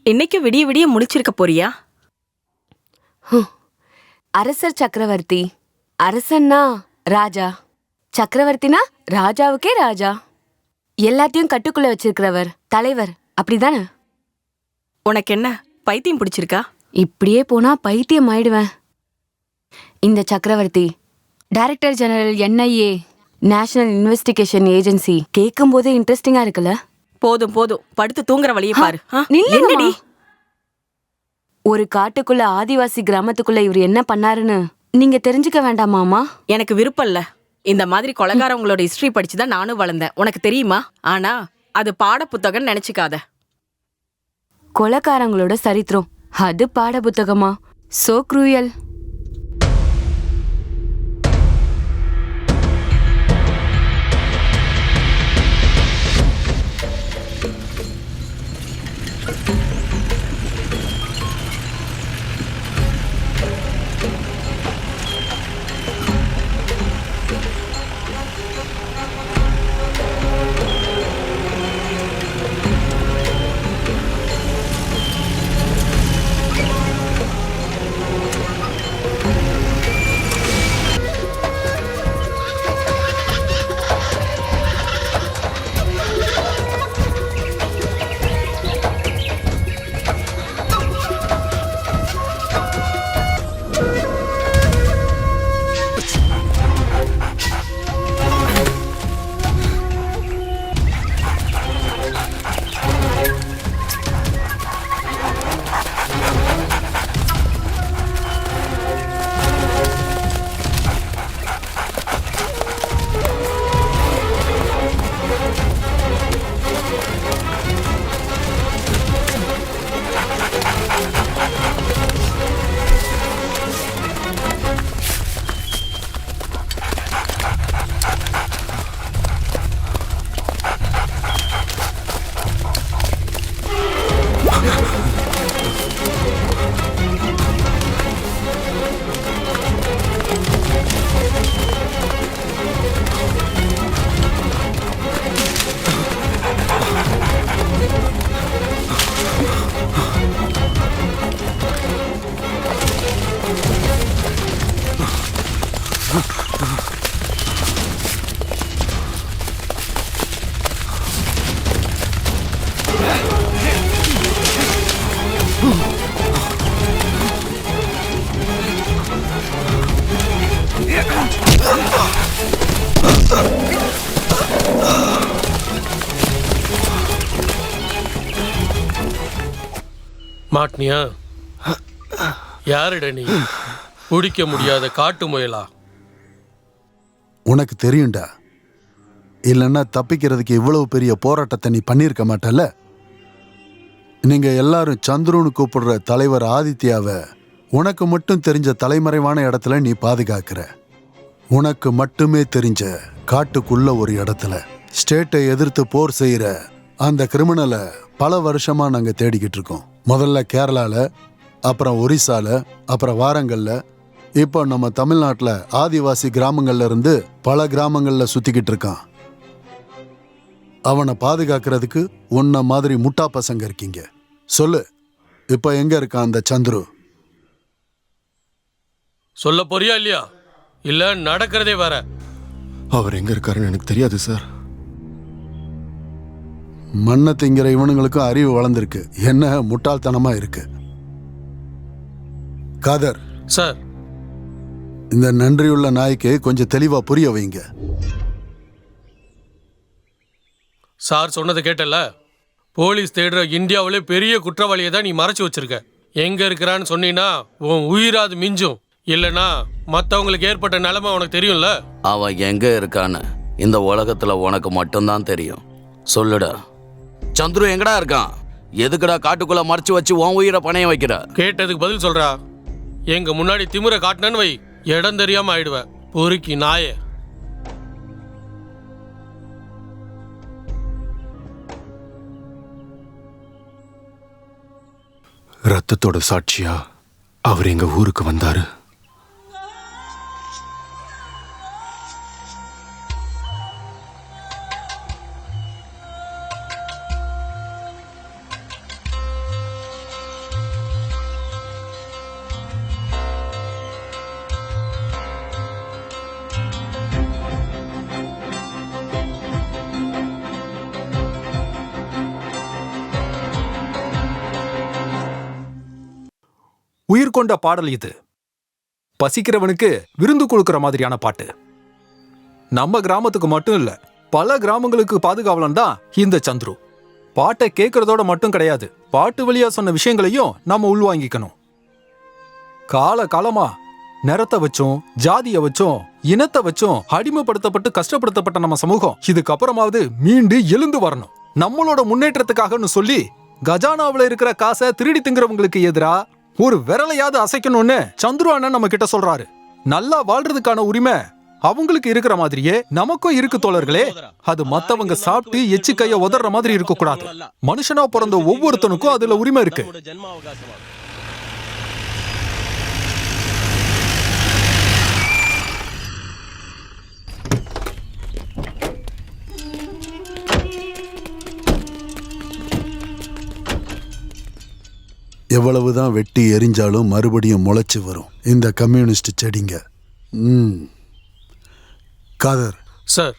இன்னைக்கு விடிய விடிய முடிச்சிருக்க போறியா? அரசர் சக்கரவர்த்தி. அரசன்னா ராஜா, சக்கரவர்த்தினா ராஜாவுக்கே ராஜா. எல்லாத்தையும் கட்டுக்குள்ள வச்சிருக்கிறவர் தலைவர், அப்படிதானே? உனக்கு என்ன பைத்தியம் பிடிச்சிருக்கா? இப்படியே போனா பைத்தியம் ஆயிடுவேன். இந்த சக்கரவர்த்தி director general NIA, national investigation agency, கேட்கும் போதே இன்ட்ரெஸ்டிங்கா இருக்குல்ல? போதும் போதும், படுத்து தூங்குற வழியை பாரு. என்னடி? ஒரு காட்டுக்குள்ள ஆதிவாசி கிராமத்துக்குள்ள இவர் என்ன பண்ணாருன்னு நீங்க தெரிஞ்சுக்க வேண்டாமாமா? எனக்கு விருப்பம் இல்ல. இந்த மாதிரி கொலைகாரவங்களோட ஹிஸ்டரி படிச்சுதான் நானும் வளர்ந்தேன், உனக்கு தெரியுமா? ஆனா அது பாட புத்தகம் நினைச்சுக்காத. கொலைகாரங்களோட சரித்திரம் அது பாட புத்தகமா? So cruel. மாட்னியா? யாருட நீ? பிடிக்க முடியாத காட்டு முயலா? உனக்கு தெரியும்டா, இல்லைன்னா தப்பிக்கிறதுக்கு இவ்வளவு பெரிய போராட்டத்தை நீ பண்ணியிருக்க மாட்டல. நீங்க எல்லாரும் சந்துருன்னு கூப்பிடுற தலைவர் ஆதித்யாவை உனக்கு மட்டும் தெரிஞ்ச தலைமறைவான இடத்துல நீ பாதுகாக்கிற. உனக்கு மட்டுமே தெரிஞ்ச காட்டுக்குள்ள ஒரு இடத்துல ஸ்டேட்டை எதிர்த்து போர் செய்யற அந்த கிரிமினலை பல வருஷமா நாங்க தேடிக்கிட்டு இருக்கோம். முதல்ல கேரளால, அப்புறம் ஒரிசால, அப்புறம் வாரங்கள்ல, இப்போ நம்ம தமிழ்நாட்டில் ஆதிவாசி கிராமங்கள்ல இருந்து பல கிராமங்கள்ல சுத்திக்கிட்டு இருக்கான். அவனை பாதுகாக்கிறதுக்கு உன்ன மாதிரி முட்டா பசங்க இருக்கீங்க. சொல்லு, இப்ப எங்க இருக்கான் அந்த சந்துரு? சொல்ல போறியா இல்லையா? இல்ல நடக்கிறதே வேற. அவர் எங்க இருக்காருன்னு எனக்கு தெரியாது சார். மண்ணை திங்கிற இவனுங்களுக்கும் அறிவு வளர்ந்துருக்கு, என்ன முட்டாள்தனமா இருக்கு. காதர் சார், இந்த நன்றியுள்ள நாய்க்கு கொஞ்சம் தெளிவா புரிய வைங்க. சார் சொன்னதை கேட்டல. போலீஸ் தேடுற இந்தியாவிலே பெரிய குற்றவாளியை தான் நீ மறைச்சு வச்சிருக்க. எங்க இருக்கிறான்னு சொன்னீங்கன்னா உன் உயிராது மிஞ்சும். இல்லைன்னா மற்றவங்களுக்கு ஏற்பட்ட நிலைமை உனக்கு தெரியும்ல. அவன் எங்க இருக்கான்னு இந்த உலகத்துல உனக்கு மட்டும்தான் தெரியும். சொல்லுடா, சந்துரு எங்கடா இருக்கான்? எதுக்குடா காட்டுக்குள்ள மறைச்சு வச்சு உன் உயிரை பணைய வைக்கிற? கேட்டதுக்கு பதில் சொல்றா. எங்க முன்னாடி திமிர காட்டினன்னு வை, இடம் தெரியாம ஆயிடுவேன். பொறுக்கி நாயே. ரத்தத்தோட சாட்சியா அவர் எங்க ஊருக்கு வந்தாரு. கொண்ட பாடல் இது. பசிக்கிறவனுக்கு விருந்து கொடுக்கிற மாதிரியான பாட்டு. நம்ம கிராமத்துக்கு மட்டும் இல்ல, பல கிராமங்களுக்கு பாதுகாவலன் தான் இந்த சந்துரு. பாட்டை கேட்கறதோட மட்டும் கிடையாது, பாட்டு வழியா சொன்ன விஷயங்களையும் நாம உள்வாங்கிக்கணும். கால காலமா நிறத்தை வச்சும் ஜாதியை வச்சும் இனத்தை வச்சும் அடிமைப்படுத்தப்பட்டு கஷ்டப்படுத்தப்பட்ட நம்ம சமூகம் இதுக்கப்புறமாவது மீண்டு எழுந்து வரணும். நம்மளோட முன்னேற்றத்துக்காகன்னு சொல்லி கஜானாவுல இருக்கிற காசை திருடி திங்கிறவங்களுக்கு எதிரா ஒரு விரலையாவது அசைக்கணும்னு சந்துரு அண்ணன் நம்ம கிட்ட சொல்றாரு. நல்லா வாழ்றதுக்கான உரிமை அவங்களுக்கு இருக்கிற மாதிரியே நமக்கும் இருக்கு தோழர்களே. அது மத்தவங்க சாப்பிட்டு எச்சி கைய உதற மாதிரி இருக்க கூடாது. மனுஷனா பிறந்த ஒவ்வொருத்தனுக்கும் அதுல உரிமை இருக்கு. எவ்வளவுதான் வெட்டி எரிஞ்சாலும் மறுபடியும் முளைச்சு வரும் இந்த கம்யூனிஸ்ட் செடிங்க. காதர் சார்,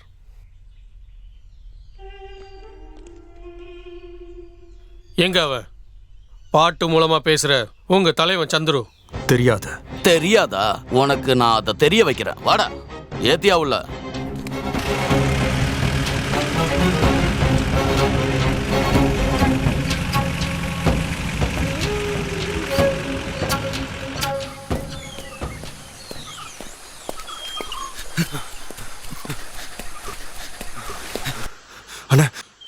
எங்க அவன் பாட்டு மூலமா பேசுற உங்க தலைவன் சந்துரு? தெரியாது. தெரியாதா? உனக்கு நான் அதை தெரிய வைக்கிறேன். வாடா, ஏத்தியா உள்ள. அண்ணா,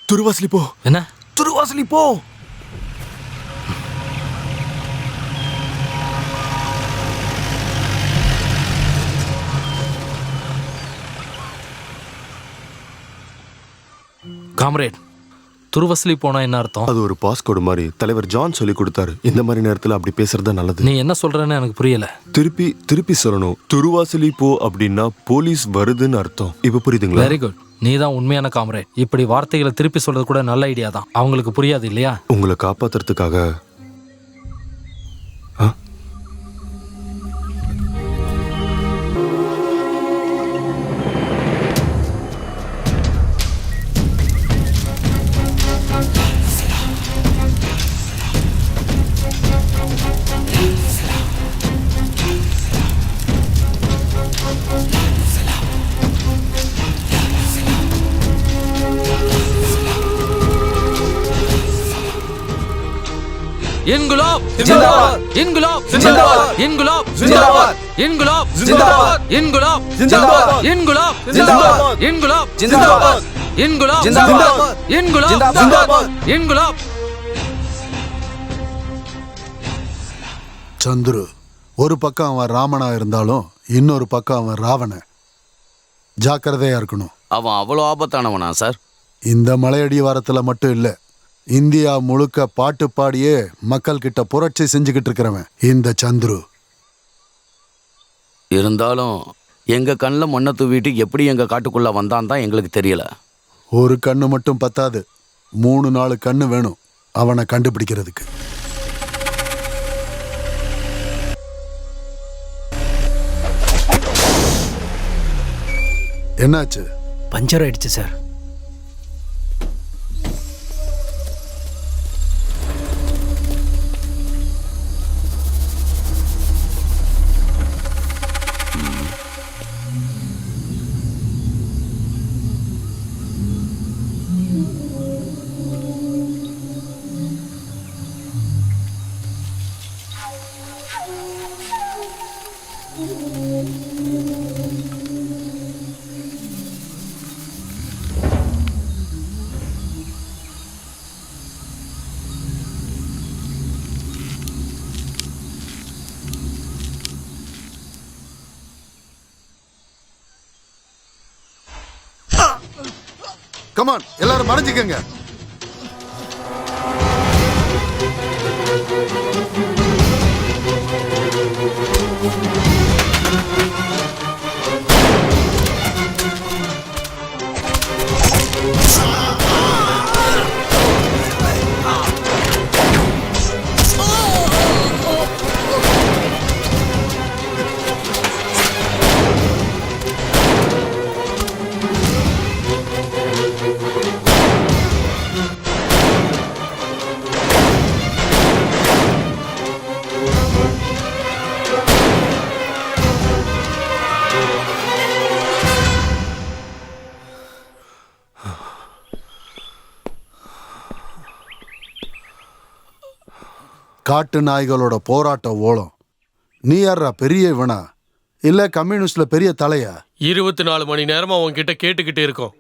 துருவாசலி போ. என்ன? துருவாசலி போ. காம்ரேட், துருவசலி போனா என்ன அர்த்தம்? அது ஒரு பாஸ்கோடு மாதிரி தலைவர் ஜான் சொல்லி கொடுத்தாரு. இந்த மாதிரி நேரத்துல அப்படி பேசுறது நல்லது. நீ என்ன சொல்றன்னு எனக்கு புரியல. திருப்பி சொல்லணும். துருவாசலி போ அப்படின்னா போலீஸ் வருதுன்னு அர்த்தம். இப்ப புரியுதுங்களா? Very good. நீ தான் உண்மையான காம்ரேட். இப்படி வார்த்தைகளை திருப்பி சொல்றது கூட நல்ல ஐடியா தான். அவங்களுக்கு புரியாது இல்லையா? உங்களை காப்பாத்துறதுக்காக. இன்குலாப் ஜிந்தாபாத்! இன்குலாப் ஜிந்தாபாத்! இன்குலாப் ஜிந்தாபாத்! இன்குலாப் ஜிந்தாபாத்! இன்குலாப் ஜிந்தாபாத்! இன்குலாப் ஜிந்தாபாத்! இன்குலாப் ஜிந்தாபாத்! இன்குலாப் ஜிந்தாபாத்! இன்குலாப் ஜிந்தாபாத்! இன்குலாப். சந்துரு, ஒரு பக்கம் அவன் ராமனா இருந்தாலும் இன்னொரு பக்கம் அவன் ராவணன். ஜாக்கிரதையா இருக்கணும். அவன் அவ்வளோ ஆபத்தானவனா சார்? இந்த மலையடிவாரத்துல மட்டும் இல்ல, இந்தியா முழுக்க பாட்டு பாடியே மக்கள் கிட்ட புரட்சி செஞ்சுக்கிட்டு இருக்கிறவன் இந்த சந்துரு. இருந்தாலும் எங்க கண்ணில் மண்ணை தூவிட்டு எப்படி எங்க காட்டுக்குள்ள வந்தான் தான் எங்களுக்கு தெரியல. ஒரு கண்ணு மட்டும் பத்தாது, 3-4 கண்ணு வேணும் அவனை கண்டுபிடிக்கிறதுக்கு. என்னாச்சு? பஞ்சர் ஆயிடுச்சு சார். கமான், எல்லாரும் மறைஞ்சிக்கங்க. காட்டு நாய்களோட போராட்ட ஓலம். நீ யாரா பெரிய இவனா இல்ல கம்யூனிஸ்ட்ல பெரிய தலையா? 24 மணி நேரமா உன்கிட்ட கேட்டுக்கிட்டு இருக்கோம்.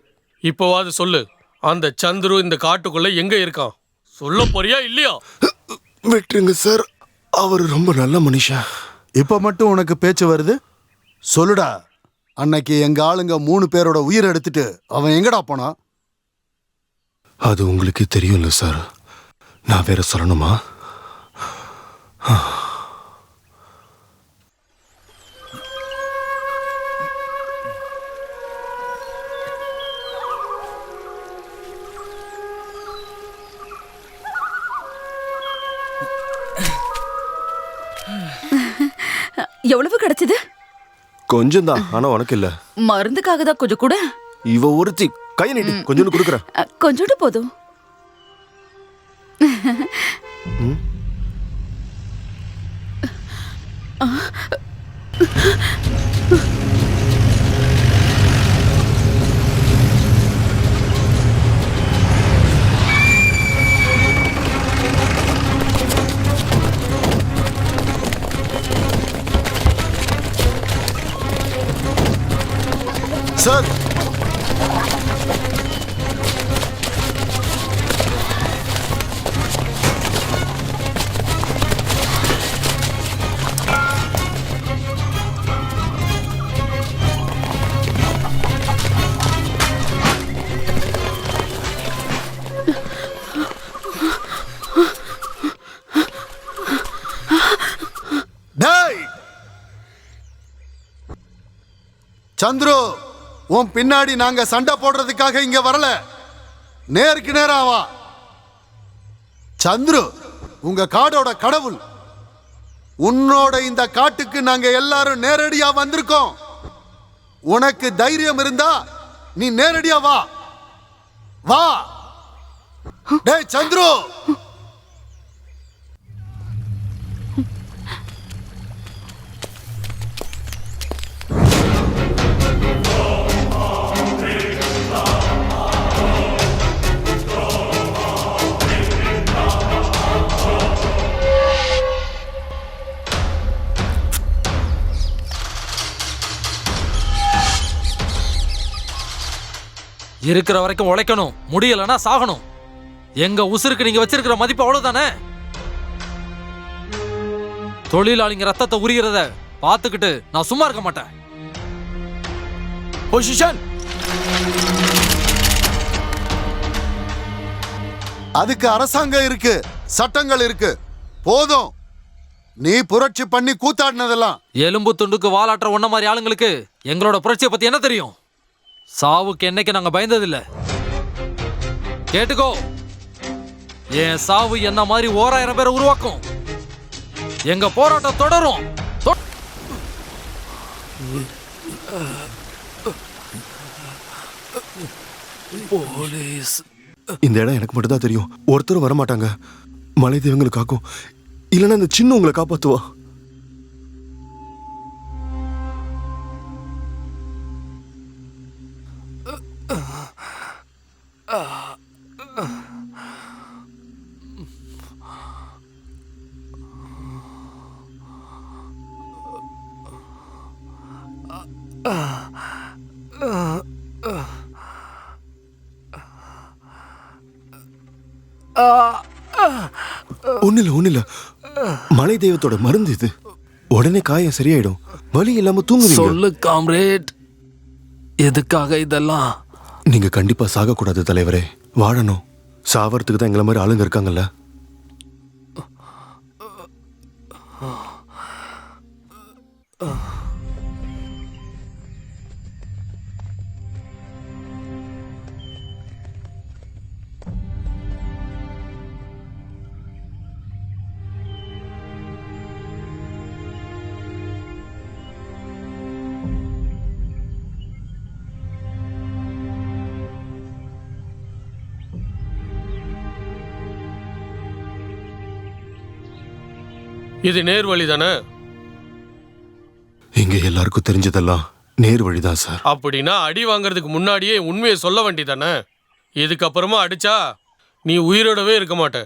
இப்போவாது சொல்லு, அந்த சந்துரு இந்த காட்டுக்குள்ள எங்க இருக்கான்? சொல்ல போறியா இல்லையா? விட்டுருங்க சார், அவர் ரொம்ப நல்ல மனுஷன். இப்ப மட்டும் உனக்கு பேச்சு வருது? சொல்லுடா, அன்னைக்கு எங்க ஆளுங்க 3 பேரோட உயிர் எடுத்துட்டு அவன் எங்கடா போனான்? அது உங்களுக்கு தெரியும்ல சார், நான் வேற சொல்லணுமா? எவ்வளவு கிடைச்சது? கொஞ்சம் தான், ஆனா உனக்கு இல்ல. மருந்துக்காக தான் கொஞ்சம் கூட. இவ ஒருத்தி கையை நீட்டி கொஞ்சோண்டு கொடுக்குறேன். கொஞ்சோண்டு போதும். சார், டேய் சந்துரு, உன் பின்னாடி நாங்க சண்டை போடுறதுக்காக இங்க வரல, நேருக்கு நேரா வா. சந்துரு உங்க காடோட கடவுள். உன்னோட இந்த காட்டுக்கு நாங்க எல்லாரும் நேரடியா வந்திருக்கோம். உனக்கு தைரியம் இருந்தா நீ நேரடியா வா. வா டேய் சந்துரு. இருக்கிற வரைக்கும் உழைக்கணும், முடியலன்னா சாகணும். எங்க உசுருக்கு நீங்க வச்சிருக்கிற மதிப்பு அவ்வளவுதானே? தொழிலாளிங்க ரத்தத்தை உரிகிறத பார்த்துக்கிட்டு நான் சும்மா இருக்க மாட்டேன். பொசிஷன். அதுக்கு அரசாங்கம் இருக்கு, சட்டங்கள் இருக்கு. போதும், நீ புரட்சி பண்ணி கூத்தாடினதெல்லாம். எலும்பு துண்டுக்கு வாலாட்டுற ஒன்ன மாதிரி ஆளுங்களுக்கு எங்களோட புரட்சியை பத்தி என்ன தெரியும்? சாவுக்கு என்னைக்கு நாங்க பயந்ததில்ல. கேட்டுக்கோ, என் சாவு என்ன மாதிரி 1000 பேரை உருவாக்கும். எங்க போராட்டம் தொடரும். போலீஸ். இந்த இடம் எனக்கு மட்டும் தான் தெரியும். ஒருத்தரும் வர மாட்டாங்க. மலை தெய்வங்களை காக்கும், இல்லைன்னா இந்த சின்ன உங்களை காப்பாத்துவா. ஒண்ணில்ல மலை தெய்வத்தோட மருந்து இது. உடனே காயம் சரியாயிடும், வலி இல்லாம தூங்குவீங்க. சொல்லு காம்ரேட், எதுக்காக இதெல்லாம்? நீங்க கண்டிப்பா சாகக்கூடாது தலைவரே, வாழணும். சாவறதுக்கு தான் எங்களை மாதிரி ஆளுங்க இருக்காங்கல்ல. இது நேர் வழி தானே? இங்க எல்லாருக்கும் தெரிஞ்சதெல்லாம் நேர் வழிதான் சார். அப்படின்னா அடி வாங்குறதுக்கு முன்னாடியே உண்மையை சொல்ல வேண்டியதானே? இதுக்கப்புறமா அடிச்சா நீ உயிரோடவே இருக்க மாட்ட.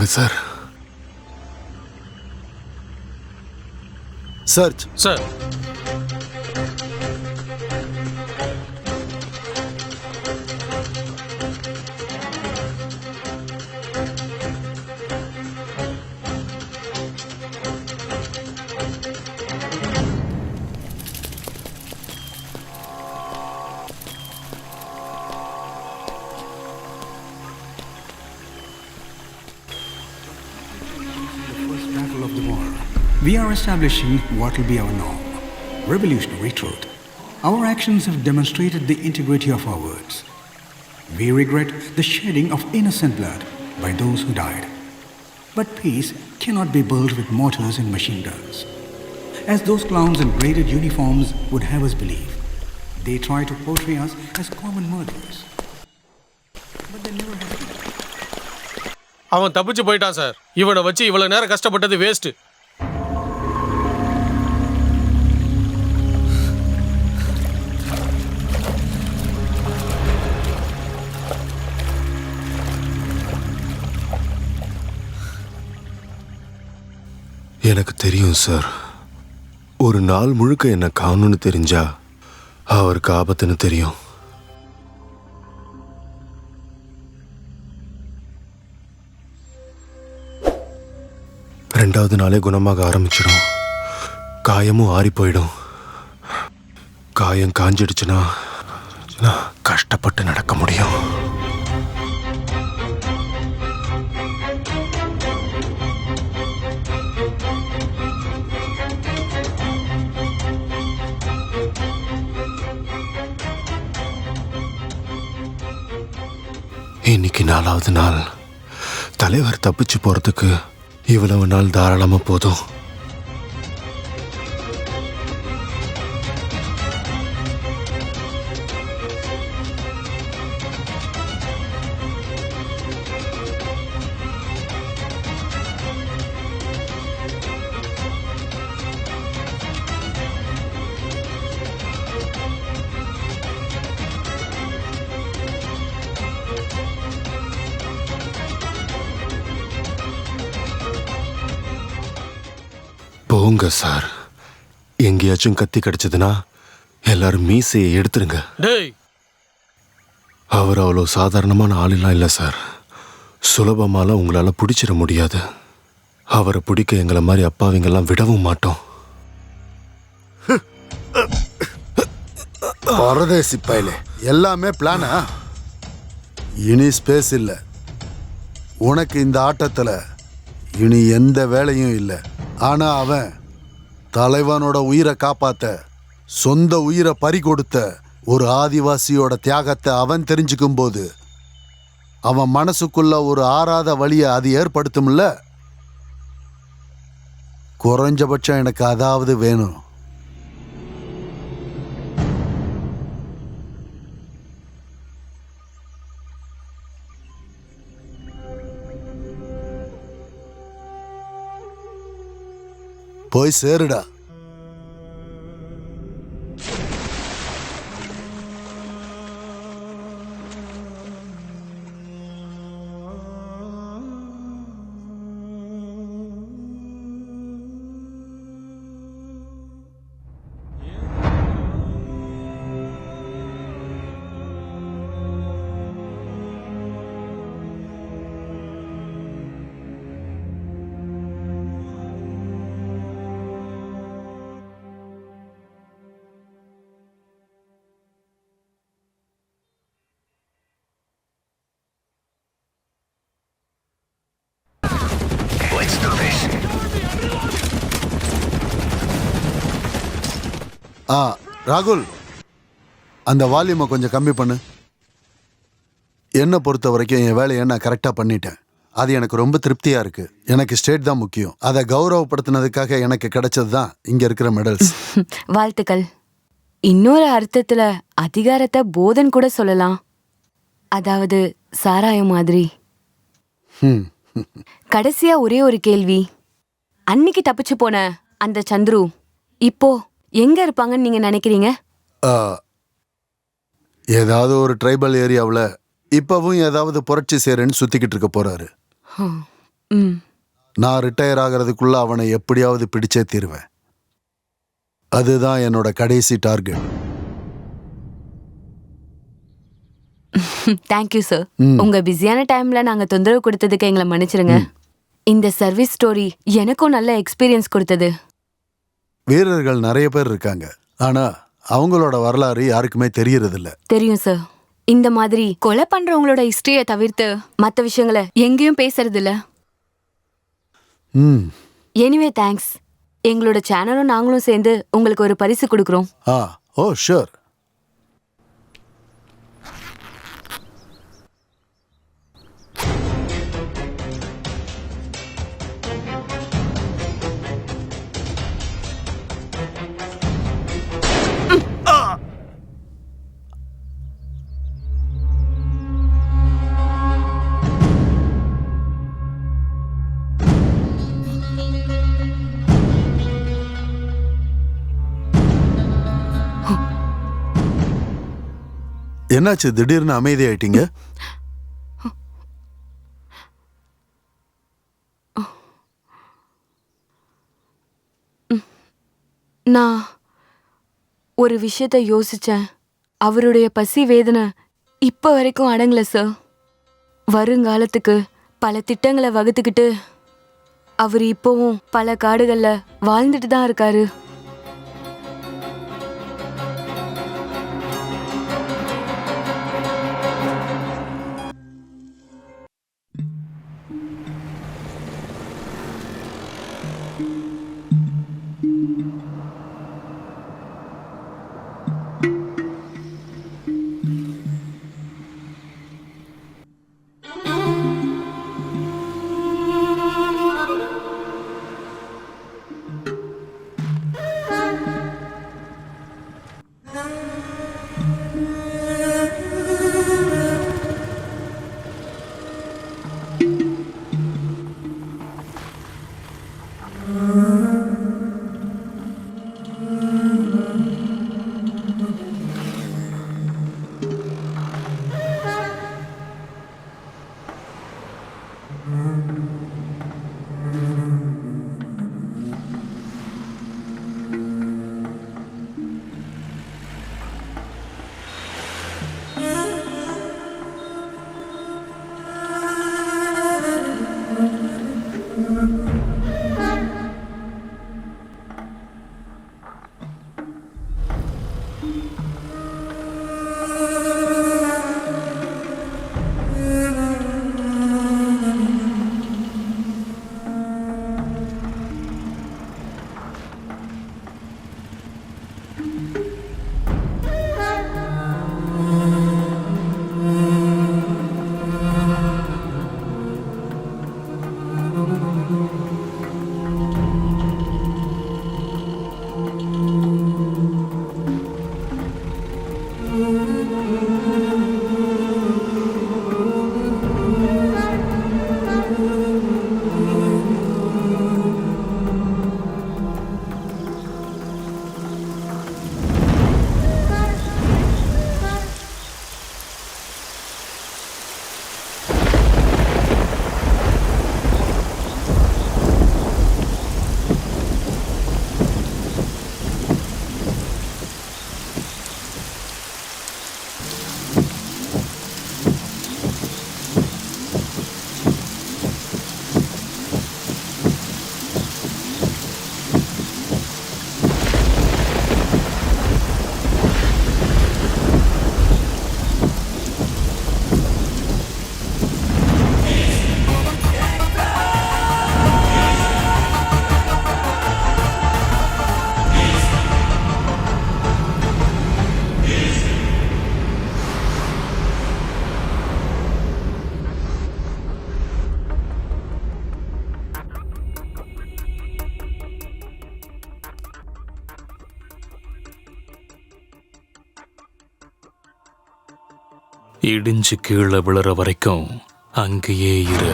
வாங்க சார். சர்ச். Sir Battle of the war. We are establishing what will be our norm. Revolutionary truth. Our actions have demonstrated the integrity of our words. We regret the shedding of innocent blood by those who died. But peace cannot be built with mortars and machine guns. As those clowns in braided uniforms would have us believe, they try to portray us as common murderers. But they never have been. அவன் தப்பிச்சு போயிட்டான் sir. இவனை வச்சு இவ்வளவு நேரம் கஷ்டப்பட்டது waste. எனக்கு தெரியும் சார். ஒரு நாள் முழுக்க என்ன காணும்னு தெரிஞ்சா அவருக்கு ஆபத்துன்னு தெரியும். ரெண்டாவது நாளே குணமாக ஆரம்பிச்சிடும். காயமும் ஆறி போயிடும். காயம் காஞ்சிடுச்சுன்னா நான் கஷ்டப்பட்டு நடக்க முடியும். இன்னைக்கு 4வது நாள். தலைவர் தப்பிச்சு போறதுக்கு இவ்வளவு நாள் தாராளமா போதும். போங்க சார். எங்கேயாச்சும் கத்தி கிடைச்சதுன்னா எல்லாரும் மீசையை எடுத்துருங்க. டேய், அவர் அவ்வளோ சாதாரணமான ஆளெல்லாம் இல்லை சார். சுலபமாலாம் உங்களால பிடிச்சிட முடியாது. அவரை பிடிக்க எங்களை மாதிரி அப்பாவிங்கெல்லாம் விடவும் மாட்டோம். பரதேசி பயலே, எல்லாமே பிளானா? இனி ஸ்பேஸ் இல்லை உனக்கு இந்த ஆட்டத்துல. இனி எந்த வேலையும் இல்லை. ஆனா அவன் தலைவனோட உயிரை காப்பாத்த சொந்த உயிரை பறி கொடுத்த ஒரு ஆதிவாசியோட தியாகத்தை அவன் தெரிஞ்சுக்கும் போது அவன் மனசுக்குள்ள ஒரு ஆறாத வழியை அது ஏற்படுத்தும்ல. குறைஞ்சபட்சம் எனக்கு அதாவது வேணும். போய் சேருடா. ராகுல், அந்த வால்யூமை கொஞ்சம் கம்மி பண்ணு. என்னை பொறுத்த வரைக்கும் என் வேலையை நான் கரெக்டாக பண்ணிட்டேன். அது எனக்கு ரொம்ப திருப்தியாக இருக்கு. எனக்கு ஸ்டேட் தான் முக்கியம். அதை கௌரவப்படுத்தினதுக்காக எனக்கு கிடைச்சது தான் இங்கே இருக்கிற மெடல்ஸ். வாழ்த்துக்கள். இன்னொரு அர்த்தத்துல அதிகாரத்தை போதன் கூட சொல்லலாம். அதாவது சாராயம் மாதிரி. கடைசியா ஒரே ஒரு கேள்வி. அன்னைக்கு தப்பிச்சு போன அந்த சந்துரு இப்போ எங்க இருப்பாங்கன்னு நீங்க நினைக்கிறீங்க? ஏதாவது ஒரு ட்ரைபல் ஏரியாவில் இப்பவும் ஏதாவது புரட்சி சேருன்னு சுத்திக்கிட்டு இருக்க போறாரு. ம். நான் ரிட்டையர் ஆகிறதுக்குள்ள அவனை எப்படியாவது பிடிச்சே தீருவேன். அதுதான் என்னோட கடைசி டார்கெட். Thank you sir. ம். உங்க பிஸியான டைம்ல நாங்க தொந்தரவு கொடுத்ததுக்கு எங்களை மன்னிச்சிருங்க. இந்த சர்வீஸ் ஸ்டோரி எனக்கும் நல்ல எக்ஸ்பீரியன்ஸ் கொடுத்தது. வீரர்கள் நிறைய பேர் இருக்காங்க, ஆனா அவங்களோட வரலாறு யாருக்குமே தெரியறதில்ல. தெரியும் சார். இந்த மாதிரி கொலை பண்றவங்களோட ஹிஸ்டரிய தவிர்த்து மத்த விஷயங்களை எங்கேயும் பேசுறது இல்ல. ம். Anyway thanks. எங்களோட சேனலும் நாங்களும் சேர்ந்து உங்களுக்கு ஒரு பரிசு கொடுக்குறோம். ஓ ஷூர். என்னாச்சு, திடீர்னு அமைதியாயிட்டீங்க? நான் ஒரு விஷயத்த யோசிச்சேன். அவருடைய பசி வேதனை இப்ப வரைக்கும் அடங்கல சார். வருங்காலத்துக்கு பல திட்டங்களை வகுத்துக்கிட்டு அவர் இப்பவும் பல காடுகள்ல வாழ்ந்துட்டு தான் இருக்காரு. இடிஞ்சு கீழே விழுற வரைக்கும் அங்கேயே இரு.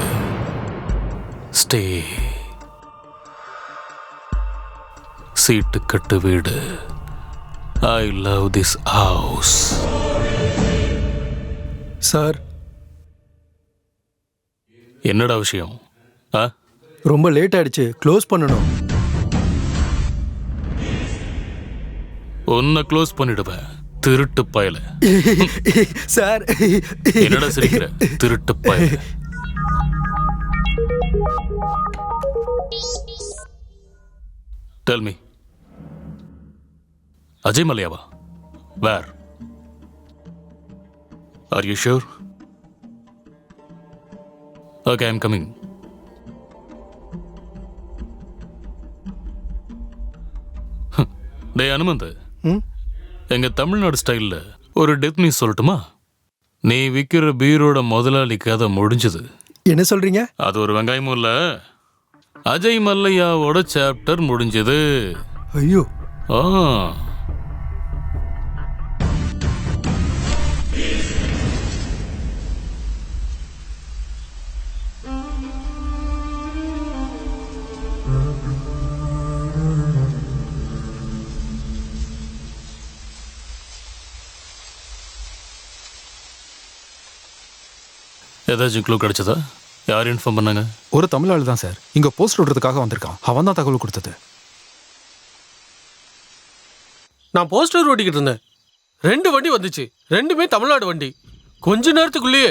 ஸ்டே. சீட்டு கட்டு வீடு. I love this house. Sir, என்னடா விஷயம்? ஆ ரொம்ப லேட் ஆயிடுச்சு, க்ளோஸ் பண்ணணும். உன்னை க்ளோஸ் பண்ணிடுவேன் திருட்டு பயல. சார், என்னடா சிரிக்கிற திருட்டு பயல? டெல் மீ, அஜய் மல்லையாவா? Where? Are you sure? Okay, I am coming. டே அனுமந்த், எங்க தமிழ்நாடு ஸ்டைல்ல ஒரு டெத் நியூஸ் சொல்லட்டுமா? நீ விற்கிற பீரோட முதலாளி கதை முடிஞ்சது. என்ன சொல்றீங்க? அது ஒரு வெங்காயமும் இல்ல, அஜய் மல்லையாவோட சாப்டர் முடிஞ்சது. ஐயோ. ஆ, ஏதாச்சும் க்ளூ கிடைச்சதா? யார் இன்ஃபார்ம் பண்ணாங்க? ஒரு தமிழ் தான் சார், இங்க போஸ்ட் விடுறதுக்காக வந்திருக்கான். அவன் தான் தகவல் கொடுத்தது. நான் போஸ்டர் ஓட்டிக்கிட்டு இருந்தேன். 2 வண்டி வந்துச்சு, 2மே தமிழ்நாடு வண்டி. கொஞ்ச நேரத்துக்குள்ளேயே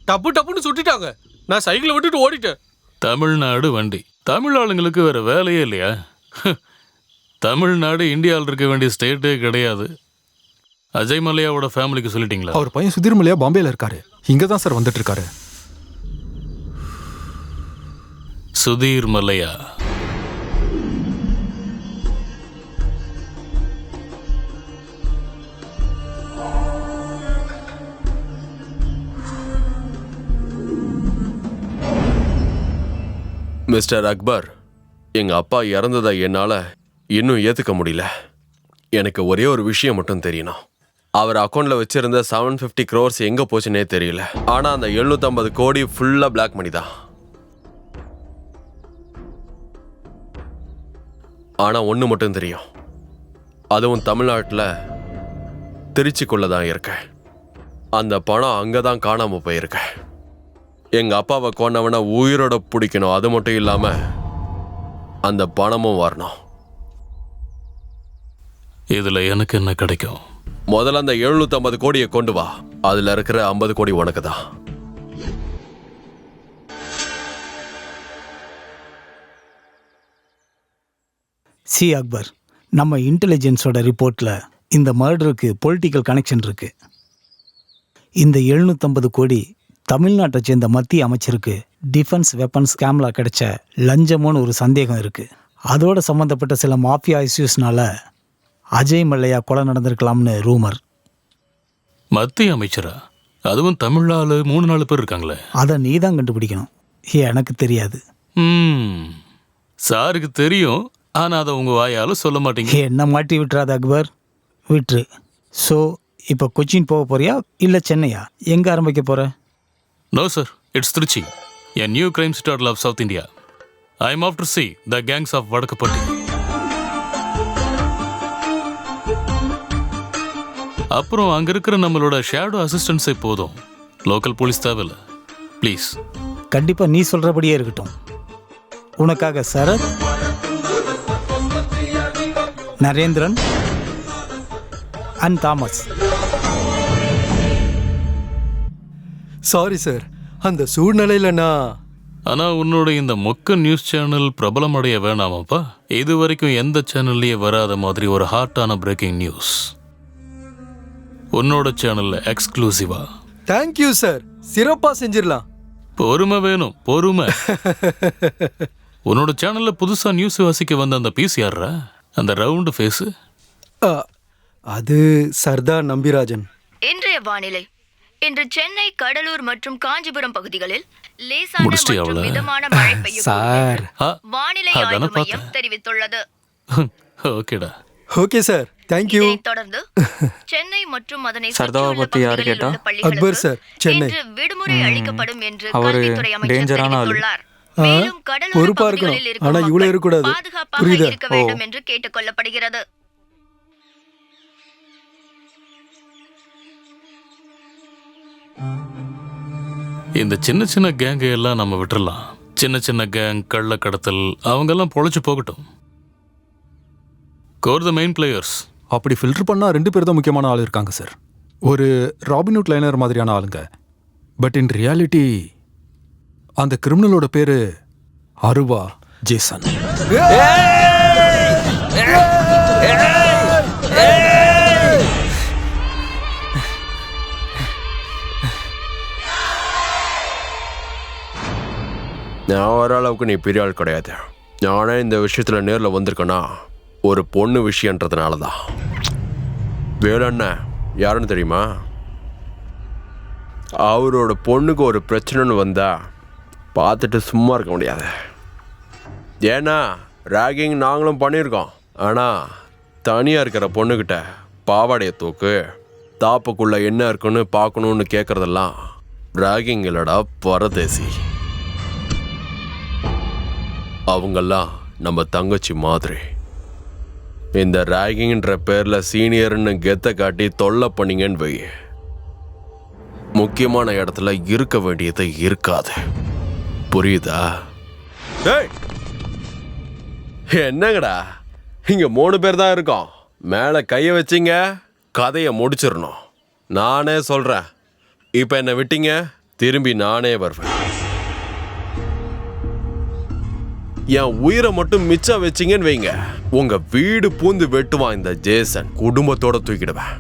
டப்பு டப்புன்னு சுட்டிட்டாங்க. நான் சைக்கிளை விட்டுட்டு ஓடிட்டேன். தமிழ்நாடு வண்டி. தமிழ் ஆளுங்களுக்கு வேற வேலையே இல்லையா? தமிழ்நாடு இந்தியாவில் இருக்க வேண்டிய ஸ்டேட்டே கிடையாது. அஜய் மல்லையாவோட ஃபேமிலிக்கு சொல்லிட்டீங்களா? அவர் பையன் சுதீர் மல்லையா பாம்பேல இருக்காரு. இங்க தான் சார் வந்துட்டு இருக்காரு. சுதீர் மல்லையா? மிஸ்டர் அக்பர், எங்க அப்பா இறந்ததை என்னால இன்னும் ஏத்துக்க முடியல. எனக்கு ஒரே ஒரு விஷயம் மட்டும் தெரியணும். அவர் அக்கௌண்ட்ல வச்சிருந்த 750 crores எங்க போச்சுன்னே தெரியல. ஆனா அந்த 750 கோடி ஃபுல்லா பிளாக் மணி தான். ஆனா ஒண்ணு மட்டும் தெரியும், அதுவும் தமிழ்நாட்டில் திருச்சிக்குள்ள தான் இருக்க. அந்த பணம் அங்கதான் காணாம போயிருக்க. எங்க அப்பாவை கொண்டவனை உயிரோட பிடிக்கணும். அது மட்டும் இல்லாம அந்த பணமும் வரணும். இதுல எனக்கு என்ன கிடைக்கும்? முதல்ல அந்த 750 கோடியை கொண்டு வா. அதுல இருக்கிற 50 கோடி உனக்கு தான். சி அக்பர், நம்ம இன்டெலிஜென்ஸோட ரிப்போர்ட்டில் இந்த மர்டருக்கு பொலிட்டிக்கல் கனெக்ஷன் இருக்கு. இந்த 750 கோடி தமிழ்நாட்டை சேர்ந்த மத்திய அமைச்சருக்கு டிஃபென்ஸ் வெப்பன்ஸ் ஸ்கேம்ல கிடைச்ச லஞ்சமோன்னு ஒரு சந்தேகம் இருக்கு. அதோட சம்மந்தப்பட்ட சில மாஃபியா இஷ்யூஸ்னால அஜய் மல்லையா கொலை நடந்திருக்கலாம்னு ரூமர். மத்திய அமைச்சரா? அதுவும் தமிழ்நாடு 3-4 பேர் இருக்காங்களே. அதை நீ தான் கண்டுபிடிக்கணும், எனக்கு தெரியாது. சாருக்கு தெரியும், ஆனா அதை உங்க வாயால சொல்ல மாட்டீங்க. என்ன மாட்டி விட்டுறாத அக்பர், விட்டுரு. ஸோ இப்போ கொச்சின் போக போறியா இல்லை சென்னையா? எங்கே ஆரம்பிக்க போற? No sir, it's Trichy, a new crime citadel of South India. I am off to see the gangs of Vadakkupatti. அப்புறம் அங்க இருக்கிற நம்மளோட ஷேடோ அசிஸ்டன்ஸே போதும். லோக்கல் போலீஸ் தேவையில்ல, ப்ளீஸ். கண்டிப்பா நீ சொல்றபடியே இருக்கட்டும். உனக்காக Sarath, Narendran and Thomas. Sorry sir, அந்த சூழ்நிலையில நான். ஆனா உன்னோட இந்த மொக்க நியூஸ் சேனல் பிரபலம் அடைய வேணாமாப்பா? இது வரைக்கும் எந்த சேனல்லயே வராத மாதிரி ஒரு ஹாட்டான பிரேக்கிங் நியூஸ் உன்னோட சேனல்ல எக்ஸ்க்ளூசிவா. தேங்க்யூ சார், சிறப்பா செஞ்சிடலாம். பொறுமை வேணும், பொறுமை. உன்னோட சேனல்ல புதுசா நியூஸ் வாசிக்க வந்த அந்த பீஸ் யாரா? அந்த ரவுண்டு ஃபேஸ்? அது சர்தார் நம்பிராஜன். இன்றைய வானிலை. இன்று சென்னை, கடலூர் மற்றும் காஞ்சிபுரம் பகுதிகளில் லேசான முடிச்சிட்டியா மற்றும் அவள? மிதமான மழை பெய்யும் சார், வானிலை ஆய்வு மையம் தெரிவித்துள்ளது. ஓகேடா. Okay sir, thank you. இதைத் தொடர்ந்து சென்னை மற்றும் அதனை சர்தாவை சுற்றியுள்ள பத்தி யாரு பகுதிகளில் கேட்டா? உள்ள பள்ளிகளுக்கு அக்பர் சார், சென்னை. இன்று விடுமுறை அளிக்கப்படும் என்று அவரு கல்வித்துறை அமைச்சர் டேஞ்சரான ஆளு. தெரிவித்துள்ளார். மேலும் கடலோர பொறுப்பா பகுதிகளில் இருக்கணும், இருக்கும் ஆனா இவ்வளவு மக்கள் இருக்கக்கூடாது. பாதுகாப்பாக புரியுதா? இருக்க வேண்டும் என்று கேட்டுக் கொள்ளப்படுகிறது. இந்த சின்ன சின்ன கேங்கை எல்லாம் நம்ம விட்டுறலாம். சின்ன சின்ன கேங், கள்ள கடத்தல் அவங்கெல்லாம் பொழைச்சு போகட்டும். Core the main players. அப்படி ஃபில்டர் பண்ணா 2 பேர் தான் முக்கியமான ஆள் இருக்காங்க சார். ஒரு ராபின்ஹுட் லைனர் மாதிரியான ஆளுங்க. பட் இன் ரியாலிட்டி அந்த கிரிமினலோட பேரு அருவா ஜேசன். நான் ஓரளவுக்கு நீ பெரிய ஆள் கிடையாது. நானே இந்த விஷயத்தில் நேரில் வந்திருக்கேன்னா ஒரு பொண்ணு விஷயன்றதுனால தான். வேலண்ண யாருன்னு தெரியுமா? அவரோட பொண்ணுக்கு ஒரு பிரச்சனைன்னு வந்தா பார்த்துட்டு சும்மா இருக்க முடியாது. ஏன்னா ராகிங் நாங்களும் பண்ணியிருக்கோம். ஆனால் தனியாக இருக்கிற பொண்ணுக்கிட்ட பாவாடையை தூக்கு, தாப்புக்குள்ளே என்ன இருக்குன்னு பார்க்கணுன்னு கேட்குறதெல்லாம் ராகிங் இல்லடா, பரதேசி. அவங்கெல்லாம் நம்ம தங்கச்சி மாதிரி. இந்த ராகிங்ன்ற பேரில் சீனியர்னு கெத்தை காட்டி தொல்லை பண்ணிங்கன்னு வை, முக்கியமான இடத்துல இருக்க வேண்டியது இருக்காது. புரியுதா? என்னங்கடா, இங்க 3 பேர் தான் இருக்கோம். மேலே கையை வச்சிங்க, கதையை முடிச்சிடணும். நானே சொல்றேன். இப்போ என்னை விட்டீங்க, திரும்பி நானே வருவேன். என் உயிரை மட்டும் மிச்சம் வச்சிங்கன்னு வைங்க, உங்க வீடு பூந்து வெட்டுவான் இந்த ஜேசன். குடும்பத்தோட தூக்கிடுவேன்.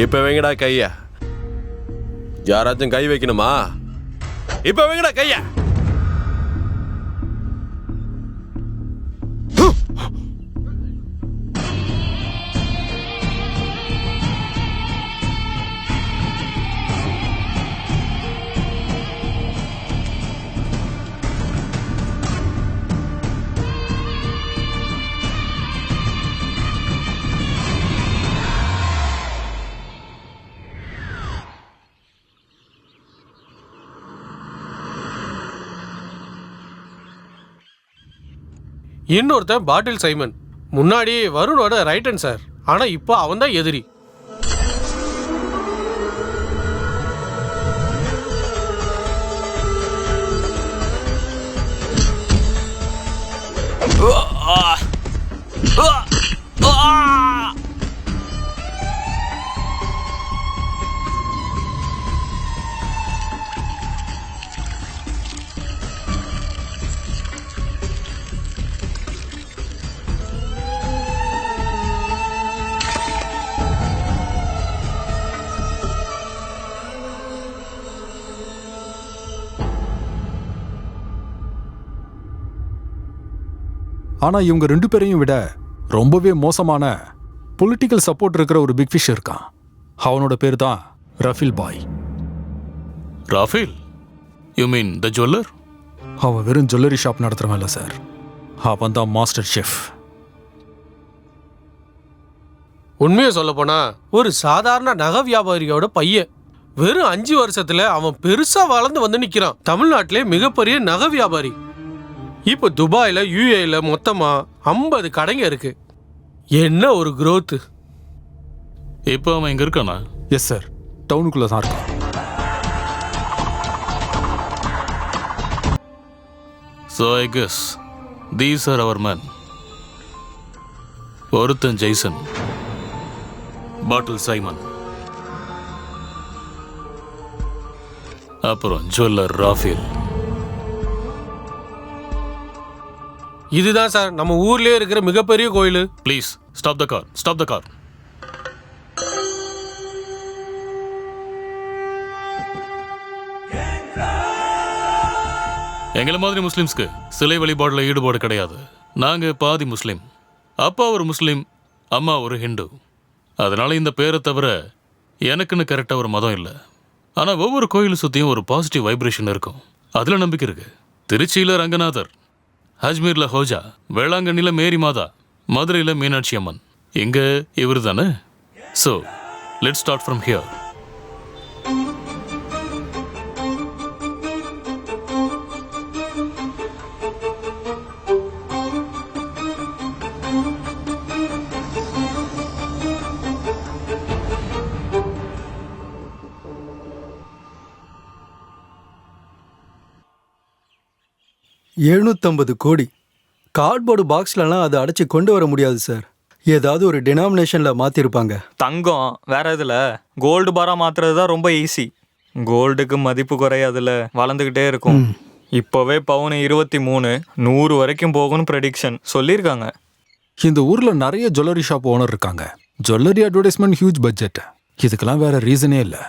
இப்ப வைங்கடா கைய. யாராச்சும் கை வைக்கணுமா? இப்ப வைங்கடா கைய. இன்னொருத்தன் பாட்டில் சைமன். முன்னாடி வருணோட ரைட் ஹேண்ட் சார். ஆனா இப்போ அவன் தான் எதிரி. ஆனா இவங்க 2 பேரையும் விட ரொம்பவே மோசமான பொலிட்டிக்கல் சப்போர்ட் இருக்கிற ஒரு பிக் ஃபிஷ் இருக்கான். அவனோட பேர் தான் ரஃபீல் பாய். ராஃபில்? You mean the jeweller? அவன் வெறும் ஜுவல்லரி ஷாப் நடத்துறவன் இல்லை சார். அவன் தான் மாஸ்டர் ஷெஃப். உண்மையை சொல்ல போனா ஒரு சாதாரண நகை வியாபாரியோட பையன். வெறும் 5 வருஷத்துல அவன் பெருசா வளர்ந்து வந்து நிக்கிறான். தமிழ்நாட்டிலே மிகப்பெரிய நகை வியாபாரி. இப்போ துபாயில, யூஏல மொத்தமா 50 கடைங்க இருக்கு. என்ன ஒரு growth. இப்போ அவன் இங்க இருக்கானா? எஸ் சார், டவுனுக்குள்ள தான் இருக்கான். So I guess these are our men. ஒருத்தன் ஜெய்சன், பாட்டில் சைமன், அப்புறம் ஜுவல்லர் ராஃபில். இதுதான் சார் நம்ம ஊர்லயே இருக்கிற மிகப்பெரிய கோயில். Please stop the car, stop the car. எங்களை மாதிரி முஸ்லிம்ஸ்க்கு சிலை வழிபாடுல ஈடுபாடு கிடையாது. நாங்க பாதி முஸ்லிம். அப்பா ஒரு முஸ்லிம், அம்மா ஒரு ஹிந்து. அதனால இந்த பேரை தவிர எனக்குன்னு கரெக்டா ஒரு மதம் இல்லை. ஆனா ஒவ்வொரு கோயிலை சுத்தியும் ஒரு பாசிட்டிவ் வைப்ரேஷன் இருக்கும். அதுல நம்பிக்கை இருக்கு. திருச்சியில ரங்கநாதர், அஜ்மீர்ல ஹோஜா, வேளாங்கண்ணில மேரி மாதா, மதுரையில மீனாட்சி அம்மன். இங்க இவர் தானே. So let's start from here. 750 கோடி. கார்ட்போர்டு பாக்ஸ்லலாம் அதை அடைச்சி கொண்டு வர முடியாது சார். ஏதாவது ஒரு டினாமினேஷனில் மாற்றிருப்பாங்க. தங்கம் வேற இதில் கோல்டு பாரா மாற்றுறது தான் ரொம்ப ஈஸி. கோல்டுக்கு மதிப்பு குறையாதுல, வளர்ந்துக்கிட்டே இருக்கும். இப்போவே பவுன் 23 100 வரைக்கும் போகும்னு ப்ரெடிக்ஷன் சொல்லியிருக்காங்க. இந்த ஊர்ல நிறைய ஜுவல்லரி ஷாப் ஓனர் இருக்காங்க. Jewellery advertisement huge budget. இதுக்கெல்லாம் வேற ரீசனே இல்லை.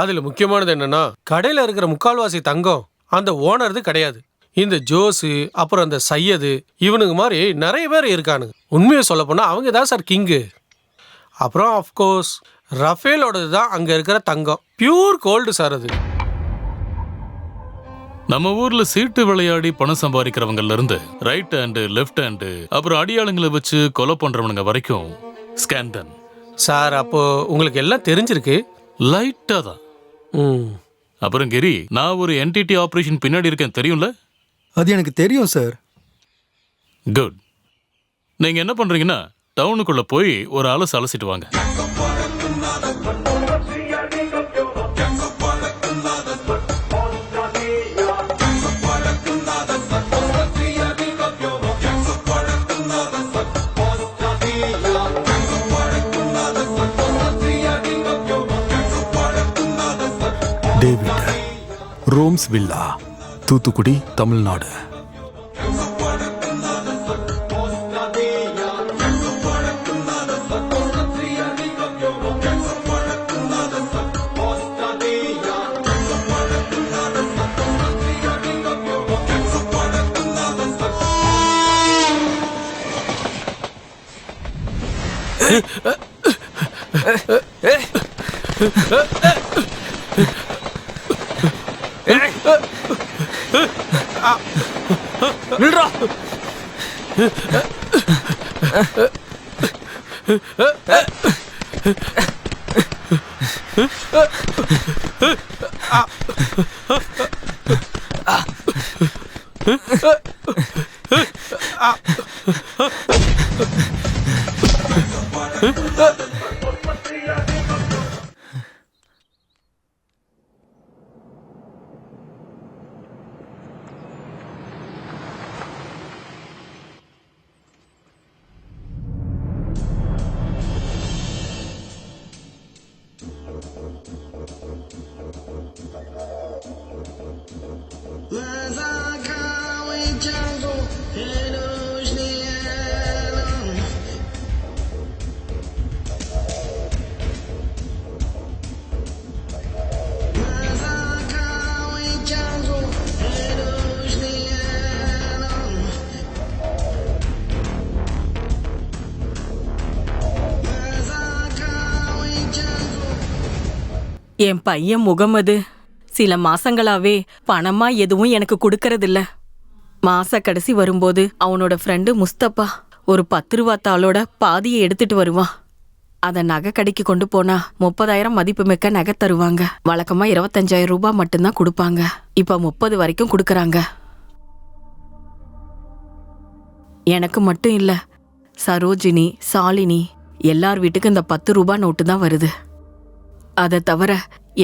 அதில் முக்கியமானது என்னன்னா, கடையில் இருக்கிற முக்கால்வாசி தங்கம் அந்த ஓனர்து கிடையாது. இந்த ஜோஸு, அப்புறம் அந்த சையது, இவனுங்க மாதிரி நிறைய பேர் இருக்கானுங்க. உண்மையை சொல்ல போனால் அவங்க தான் சார் கிங்கு. அப்புறம் ஆஃப்கோர்ஸ் ரஃபேலோடது தான் அங்கே இருக்கிற தங்கம். பியூர் கோல்டு சார் அது. நம்ம ஊர்ல சீட்டு விளையாடி பணம் சம்பாதிக்கிறவங்கல இருந்து ரைட் ஹேண்டு, லெஃப்ட் ஹேண்டு, அப்புறம் அடியாளுங்களை வச்சு கொலை பண்றவனுங்க வரைக்கும் ஸ்கேண்டன் சார். அப்போ உங்களுக்கு எல்லாம் தெரிஞ்சிருக்கு. லைட்டா தான். அப்புறம் கிரி, நான் ஒரு என்டிடி ஆபரேஷன் பின்னாடி இருக்கேன் தெரியும்ல? அது எனக்கு தெரியும் சார். குட். நீங்க என்ன பண்றீங்கன்னா டவுனுக்குள்ள போய் ஒரு அலசு அலசிட்டு வாங்க. David, ROMs villa, Thoothukudi, Tamil Nadu. நில்றா. என் பையன் முகமது சில மாசங்களாவே பணமா எதுவும் எனக்கு கொடுக்கறதில்ல. மாச கடைசி வரும்போது அவனோட ஃப்ரெண்டு முஸ்தபா ஒரு 10 ரூபா தாளோட பாதியை எடுத்துட்டு வருவான். அதை நகை கடைக்கு கொண்டு போனா 30,000 மதிப்பு மிக்க நகை தருவாங்க. வழக்கமா 25,000 ரூபாய் மட்டும்தான் கொடுப்பாங்க. இப்ப 30 வரைக்கும் கொடுக்கறாங்க. எனக்கு மட்டும் இல்ல, சரோஜினி, சாலினி எல்லார் வீட்டுக்கு இந்த 10 ரூபாய் நோட்டு தான் வருது. அதை தவிர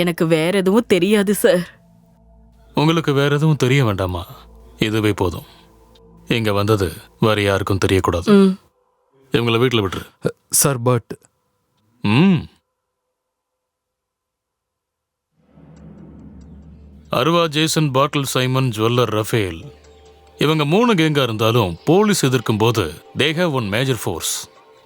எனக்கு வேற எதுவும் தெரியாது சார். உங்களுக்கு வேற எதுவும் தெரிய வேண்டாமா? இதுவே போதும். இங்க வந்தது வேற யாருக்கும் தெரியக்கூடாது. இவங்களை வீட்டில் விட்டுரு சார். பட் அருவா, ஜேசன், பாட்டில், சைமன், ஜுவல்லர், ரஃபேல், இவங்க 3 கேங்கா இருந்தாலும் போலீஸ் எதிர்க்கும் போது they have one major force.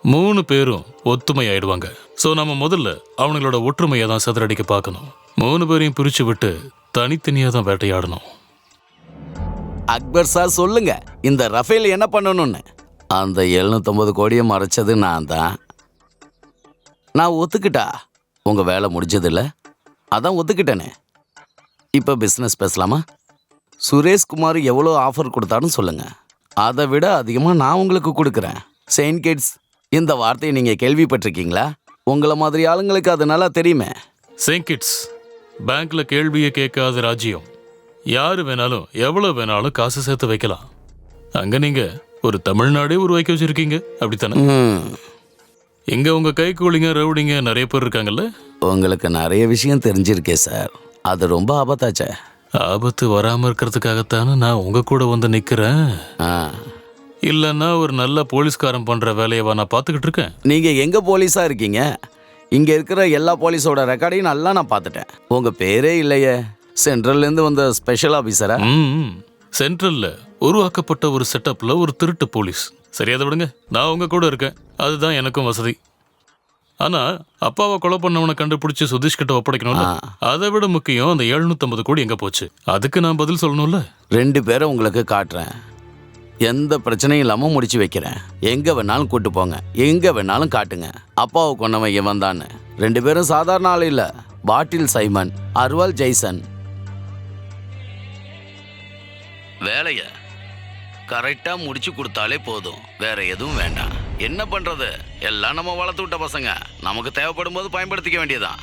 3 பேரும் ஒத்துமை ஆயிடுவாங்க. ஸோ நம்ம முதல்ல அவங்களோட ஒற்றுமையை தான் சதுரடிக்க பார்க்கணும். 3 பேரையும் பிரிச்சு விட்டு தனித்தனியாக தான் வேட்டையாடணும். அக்பர் சார் சொல்லுங்க, இந்த ரஃபேல் என்ன பண்ணணும்னு? அந்த 750 கோடியை மறைச்சது நான் தான். நான் ஒத்துக்கிட்டா உங்க வேலை முடிஞ்சதில்ல, அதான் ஒத்துக்கிட்டேனே. இப்போ பிஸ்னஸ் பேசலாமா? சுரேஷ்குமார் எவ்வளோ ஆஃபர் கொடுத்தாலும் சொல்லுங்க, அதை விட அதிகமாக நான் உங்களுக்கு கொடுக்குறேன். செயின்ட் கிட்ஸ், இந்த வார்த்தையை நீங்கள் கேள்விப்பட்டிருக்கீங்களா? உங்களை மாதிரி ஆளுங்களுக்கு அது நல்லா தெரியுமே. செயின்ட் கிட்ஸ் பேங்க்ல கேள்வியை கேட்காத ராஜ்யம். யாரு வேணாலும் எவ்வளவு வேணாலும் காசு சேர்த்து வைக்கலாம். அங்க நீங்க ஒரு தமிழ்நாடே உருவாக்கி வச்சிருக்கீங்க, அப்படித்தானே? இங்க உங்க கை கூலிங்க, ரவுடிங்க நிறைய பேர் இருக்காங்கல்ல. உங்களுக்கு நிறைய விஷயம் தெரிஞ்சிருக்கே சார். அது ரொம்ப ஆபத்தாச்சே. ஆபத்து வராம இருக்கிறதுக்காகத்தானே நான் உங்க கூட வந்து நிக்கிறேன். இல்லைன்னா ஒரு நல்ல போலீஸ்காரன் பண்ற வேலையவா நான் பார்த்துக்கிட்டு இருக்கேன். நீங்க எங்க போலீஸா இருக்கீங்க? இங்க இருக்கிற எல்லா போலீஸோட ரெக்கார்டையும் நல்லா நான் பார்த்துட்டேன். உங்க பேரே இல்லையே. சென்ட்ரல்ல இருந்து வந்த ஸ்பெஷல் ஆபீசரா? சென்ட்ரல்ல உருவாக்கப்பட்ட ஒரு செட்டப்ல ஒரு திருட்டு போலீஸ். சரி, அதை விடுங்க. நான் உங்க கூட இருக்கேன், அதுதான் எனக்கும் வசதி. ஆனா அப்பாவை கொலை பண்ணவனை கண்டுபிடிச்சு சுதீஷ் கிட்ட ஒப்படைக்கணும்ல. அதை விட முக்கியம், அந்த 750 கோடி எங்க போச்சு? அதுக்கு நான் பதில் சொல்லணும்ல. 2 பேரை உங்களுக்கு காட்டுறேன். எந்த பிரச்சனையும் இல்லாம முடிச்சு வைக்கிறேன். எங்க வேணாலும் கூட்டு போங்க, எங்க வேணாலும் காட்டுங்க. அப்பாவை கொன்னவன் இவன் தான். 2 பேரும் சாதாரண ஆள் இல்ல. பாட்டில் சைமன், அர்வால் ஜெய்சன். வேலைய கரெக்டா முடிச்சு கொடுத்தாலே போதும், வேற எதுவும் வேண்டாம். என்ன பண்றது, எல்லாம் நம்ம வளர்த்து விட்ட பசங்க. நமக்கு தேவைப்படும் போது பயன்படுத்திக்க வேண்டியதான்.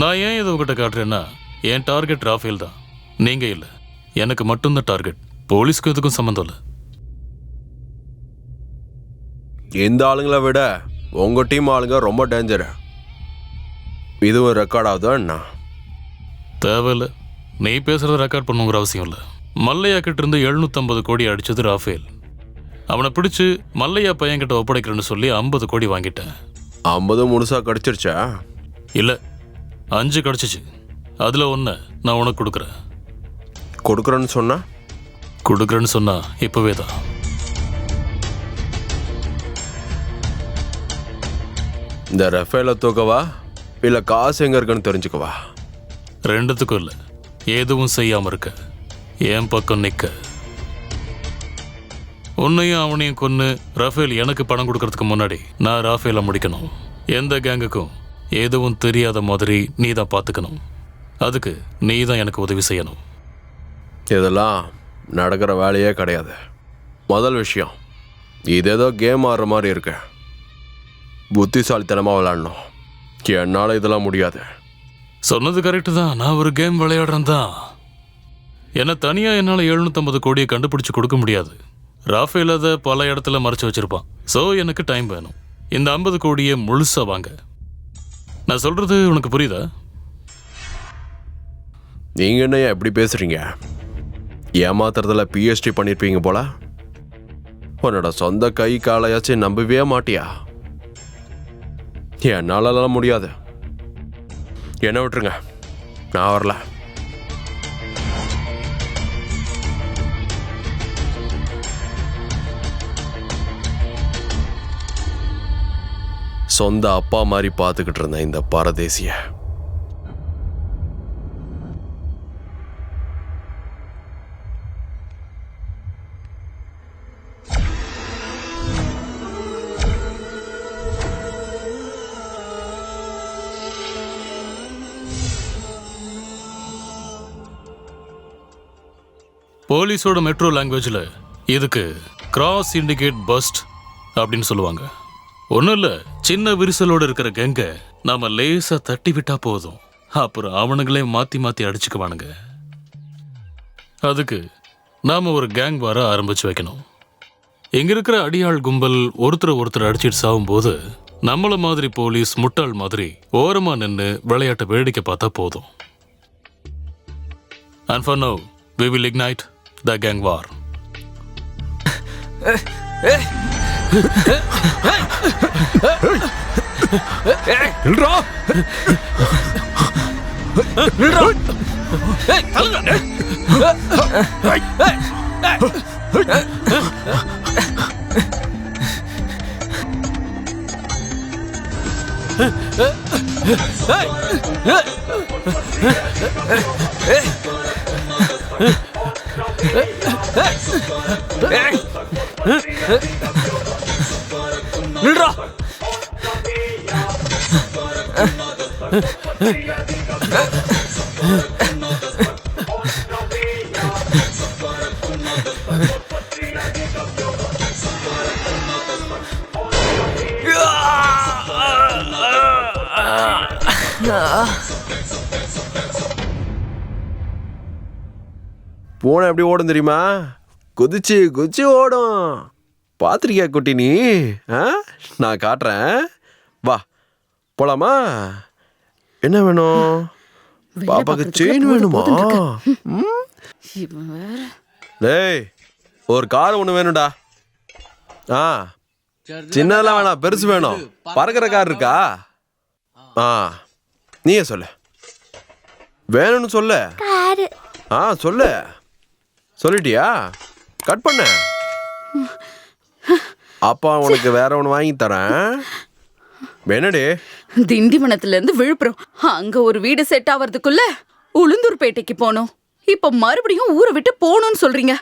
நான் ஏன் இதை உங்ககிட்ட காட்டுறேன்னா, என் டார்கெட் ராஃபேல் தான், நீங்க இல்ல. எனக்கு மட்டும்தான் டார்கெட், போலீஸ்க்கு எதுக்கும் சம்மந்தம் இல்லை. இந்த ஆளுங்களை விட உங்க டீம் ஆளுங்க ரொம்ப டேஞ்சர். இதுவும் ரெக்கார்ட் ஆகுதா என்ன? தேவையில்லை, நீ பேசுறத ரெக்கார்ட் பண்ணுங்கிற அவசியம் இல்லை. மல்லையா கிட்ட இருந்து 750 கோடி அடிச்சது ராஃபேல். அவனை பிடிச்சு மல்லையா பையன்கிட்ட ஒப்படைக்கிறேன்னு சொல்லி 50 கோடி வாங்கிட்டேன். 50 முழுசா கிடைச்சிருச்சா? இல்லை, 5 கிடைச்சிச்சு. அதுல 1 நான் உனக்கு கொடுக்குறேன். கொடுக்குறேன்னு சொன்னா? கொடுக்குறேன்னு சொன்னா இப்பவே தான். இந்த ரஃபேல தூக்கவா இல்ல காசு எங்க இருக்குன்னு தெரிஞ்சுக்கவா? 2த்துக்கும் இல்லை, எதுவும் செய்யாம இருக்க, என் பக்கம் நிக்க. உன்னையும் அவனையும் கொன்னு ரஃபேல் எனக்கு பணம் கொடுக்கறதுக்கு முன்னாடி நான் ராஃபேலை முடிக்கணும். எந்த கேங்குக்கும் எதுவும் தெரியாத மாதிரி நீ தான் பார்த்துக்கணும். அதுக்கு நீ தான் எனக்கு உதவி செய்யணும். இதெல்லாம் நடக்கிற வேலையே கிடையாது. முதல் விஷயம், இது ஏதோ கேம் ஆடுற மாதிரி இருக்கு. புத்திசாலித்தனமாக விளையாடணும். என்னால் இதெல்லாம் முடியாது. சொன்னது கரெக்டு தான், நான் ஒரு கேம் விளையாடுறேன் தான். ஏன்னா தனியாக என்னால் 750 கோடியை கண்டுபிடிச்சு கொடுக்க முடியாது. ராஃபேல் அதை பல இடத்துல மறைச்சு வச்சிருப்பான். ஸோ எனக்கு டைம் வேணும். இந்த 50 கோடியை முழுசா வாங்க. நான் சொல்றது உனக்கு புரியுதா? நீங்கள் என்ன எப்படி பேசுறீங்க? ஏமாத்துறதுல பிஹெச்டி பண்ணியிருப்பீங்க போல. உன்னோட சொந்த கை காலையாச்சும் நம்பவே மாட்டியா? என்னாலலாம் முடியாது. என்ன விட்டுருங்க, நான் வரல. சொந்த அப்பா மாதிரி பார்த்துக்கிட்டு இருந்தேன் இந்த பரதேசிய. போலீஸோட மெட்ரோ லாங்குவேஜில் இதுக்கு கிராஸ் இண்டிகேட் பஸ்ட் அப்படின்னு சொல்லுவாங்க. ஒன்றும் இல்லை, சின்ன விரிசலோடு இருக்கிற கெங்க நாம லேசாக தட்டி விட்டா போதும், அப்புறம் அவனுங்களே மாற்றி மாற்றி அடிச்சுக்குவானுங்க. அதுக்கு நாம் ஒரு கேங் வார ஆரம்பித்து வைக்கணும். இங்கே இருக்கிற அடியாள் கும்பல் ஒருத்தர் அடிச்சிட்டு சாகும்போது நம்மள மாதிரி போலீஸ் முட்டாள் மாதிரி ஓரமாக நின்று விளையாட்டை வேடிக்கை பார்த்தா போதும். And for now, we will ignite the gang war. நில்றா! நில்றா! ஏய், தள்ளுங்க! நில்றா! பூனை எப்படி ஓடும் தெரியுமா? குதிச்சு குதிச்சு ஓடும். பார்த்துருக்கியா குட்டி நீ? நான் காட்டுறேன், வா. போலாமா? என்ன வேணும்? பாப்பாக்கு செயின் வேணுமா? டேய், ஒரு கார் ஒன்று வேணும்டா. ஆ, சின்னதெல்லாம் வேணாம், பெருசு வேணும். பறக்கிற கார் இருக்கா? ஆ, நீயே சொல்லு. வேணும்னு சொல்லு. ஆ, சொல்லு. சொல்லிட்டியா? கட் பண்ண. அப்பா உனக்கு வேற ஒன்று வாங்கி தரேன். வேணடி? திண்டிவனத்துல இருந்து விழுப்புரம் அங்க ஒரு வீடு செட் ஆவறதுக்குள்ள உளுந்தூர்பேட்டைக்கு போனோம். இப்ப மறுபடியும் ஊரை விட்டு போகணும்னு சொல்றீங்க.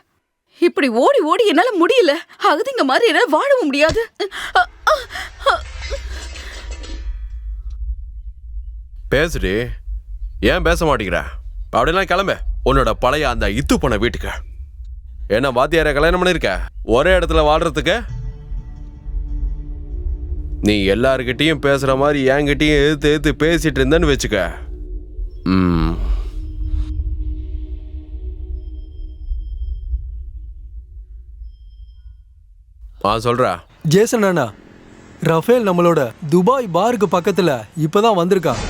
இப்படி ஓடி ஓடி என்னால முடியல. அகதிங்க மாதிரி என்னால வாழவும் முடியாது. பேசுடி. ஏன் பேச மாட்டேங்கிற? அப்படிலாம் கிளம்ப. உன்னோட பழைய அந்த இத்து போன வீட்டுக்கு. என்ன வாத்தியார கல்யாணம் பண்ணிருக்க? ஒரே இடத்துல வாழ்றதுக்கு? நீ எல்லார்கிட்டையும் பேசுற மாதிரி என்கிட்டயும் எதிர்த்து எதிர்த்து பேசிட்டு இருந்தேன்னு வச்சுக்க. சொல்ற ஜேசன் அண்ணா, ரஃபேல் நம்மளோட துபாய் பாருக்கு பக்கத்துல இப்பதான் வந்திருக்கான்.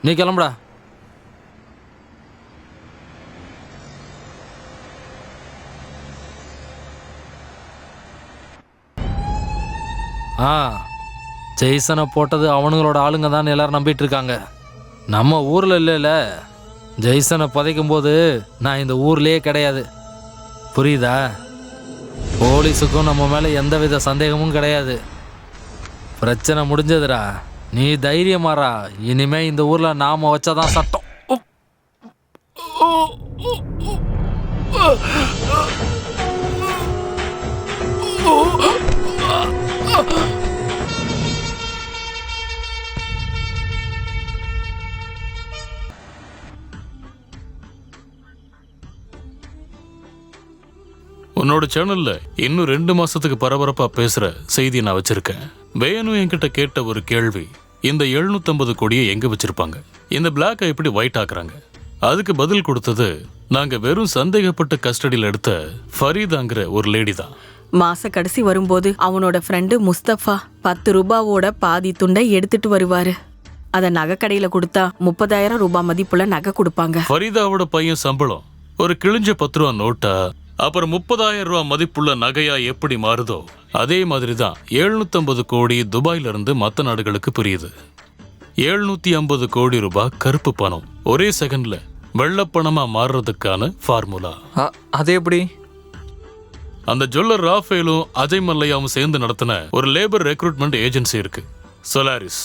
நீ கிளம்புடா. ஜெய்சனை போட்டது அவனுங்களோட ஆளுங்க தான் எல்லாரும் நம்பிட்டு இருக்காங்க. நம்ம ஊரில் இல்லைல்ல. ஜெய்சனை புதைக்கும் போது நான் இந்த ஊர்லேயே கிடையாது. புரியுதா? போலீஸுக்கும் நம்ம மேலே எந்தவித சந்தேகமும் கிடையாது. பிரச்சனை முடிஞ்சதுடா. நீ தைரியமாறா. இனிமே இந்த ஊர்ல நாம வச்சாதான் சட்டம். உன்னோட சேனல்ல இன்னும் 2 மாசத்துக்கு பரபரப்பா பேசுற செய்தி நான் வச்சிருக்கேன். வேணு என்கிட்ட கேட்ட ஒரு கேள்வி, இந்த 750 கோடியை எங்க வச்சிருப்பாங்க, இந்த பிளாக்கை எப்படி ஒயிட் ஆக்குறாங்க? அதுக்கு பதில் கொடுத்தது நாங்க வெறும் சந்தேகப்பட்ட கஸ்டடியில் எடுத்த ஃபரீதாங்கிற ஒரு லேடி தான். மாச கடைசி வரும்போது அவனோட ஃப்ரெண்டு முஸ்தபா 10 ரூபாவோட பாதி துண்டை எடுத்துட்டு வருவாரு. அத நகைக்கடையில கொடுத்தா 30,000 ரூபாய் மதிப்புள்ள நகை கொடுப்பாங்க. ஃபரீதாவோட பையன் சம்பளம் ஒரு கிழிஞ்ச 10 ரூபா நோட்டா அப்புறம் 30,000 ரூபாய் மதிப்புள்ள நகையா எப்படி மாறுதோ அதே மாதிரிதான் 750 கோடி துபாயில இருந்து மற்ற நாடுகளுக்கு புரியுது. 750 கோடி ரூபாய் கருப்பு பணம் ஒரே செகண்ட்ல வெள்ளப்பணமா மாறுறதுக்கான ஃபார்முலா. அது எப்படி? அந்த ஜுவல்லர் ராஃபேலும் அஜய் மல்லையாவும் சேர்ந்து நடத்தின ஒரு லேபர் ரெக்ரூட்மெண்ட் ஏஜென்சி இருக்கு, சோலாரிஸ்.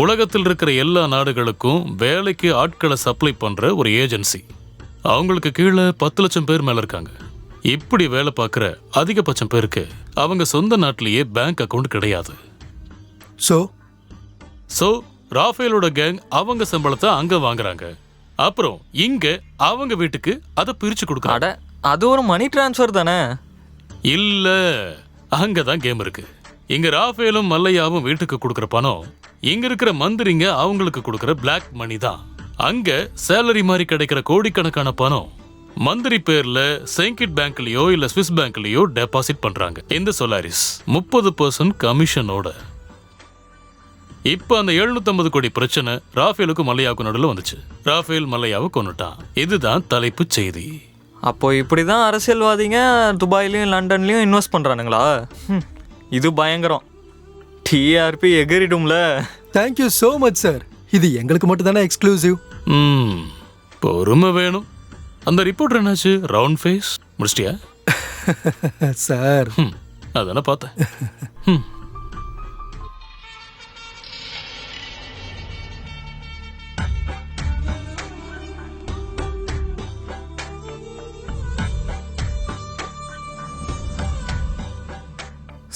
உலகத்தில் இருக்கிற எல்லா நாடுகளுக்கும் வேலைக்கு ஆட்களை சப்ளை பண்ற ஒரு ஏஜென்சி. அவங்களுக்கு கீழே 10 லட்சம் பேர் மேல இருக்காங்க. இப்படி வேலை பார்க்குற அதிகபட்சம் பேருக்கு அவங்க சொந்த நாட்டிலேயே பேங்க் அக்கவுண்ட் கிடையாது. ஸோ ராஃபேலோட கேங் அவங்க சம்பளத்தை அங்க வாங்குறாங்க, அப்புறம் இங்க அவங்க வீட்டுக்கு அதை பிரிச்சு கொடுக்குறாங்க. அது ஒரு மணி டிரான்ஸ்ஃபர் தானே? இல்ல, அங்கதான் கேம் இருக்கு. இங்க ராஃபேலும் மல்லையாவும் வீட்டுக்கு கொடுக்குற பணம் இங்க இருக்கிற மந்திரிங்க அவங்களுக்கு கொடுக்குற பிளாக் மணி தான். அங்க சேலரி மாதிரி கிடைக்கிற கோடிக்கணக்கான பணம் மந்திரி பேர்ல செங்கிட் பேங்க்லயோ இல்ல ஸ்விஸ் பேங்க்லயோ டெபாசிட் பண்றாங்க இந்த சோலாரிஸ் 30% கமிஷனோட. இப்ப அந்த 750 கோடி பிரச்சனை ராஃபேலுக்கும் மல்லையாவுக்கும் நடுவில் வந்துச்சு. ராஃபேல் மல்லையாவை கொன்னுட்டான். இதுதான் தலைப்பு செய்தி. அப்போ இப்படிதான் அரசியல்வாதிங்க துபாயிலையும் லண்டன்லயும் இன்வெஸ்ட் பண்றானுங்களா? இது பயங்கரம். டிஆர்பி எகிரிடும்ல. Thank you so much sir. இது எங்களுக்கு மட்டும் தானே எக்ஸ்க்ளூசிவ். பொறுமை வேணும். அந்த ரிப்போர்ட் என்னாச்சு? ரவுண்ட் ஃபேஸ் முடிச்சிட்டியா சார்? அதானே பார்த்தேன்.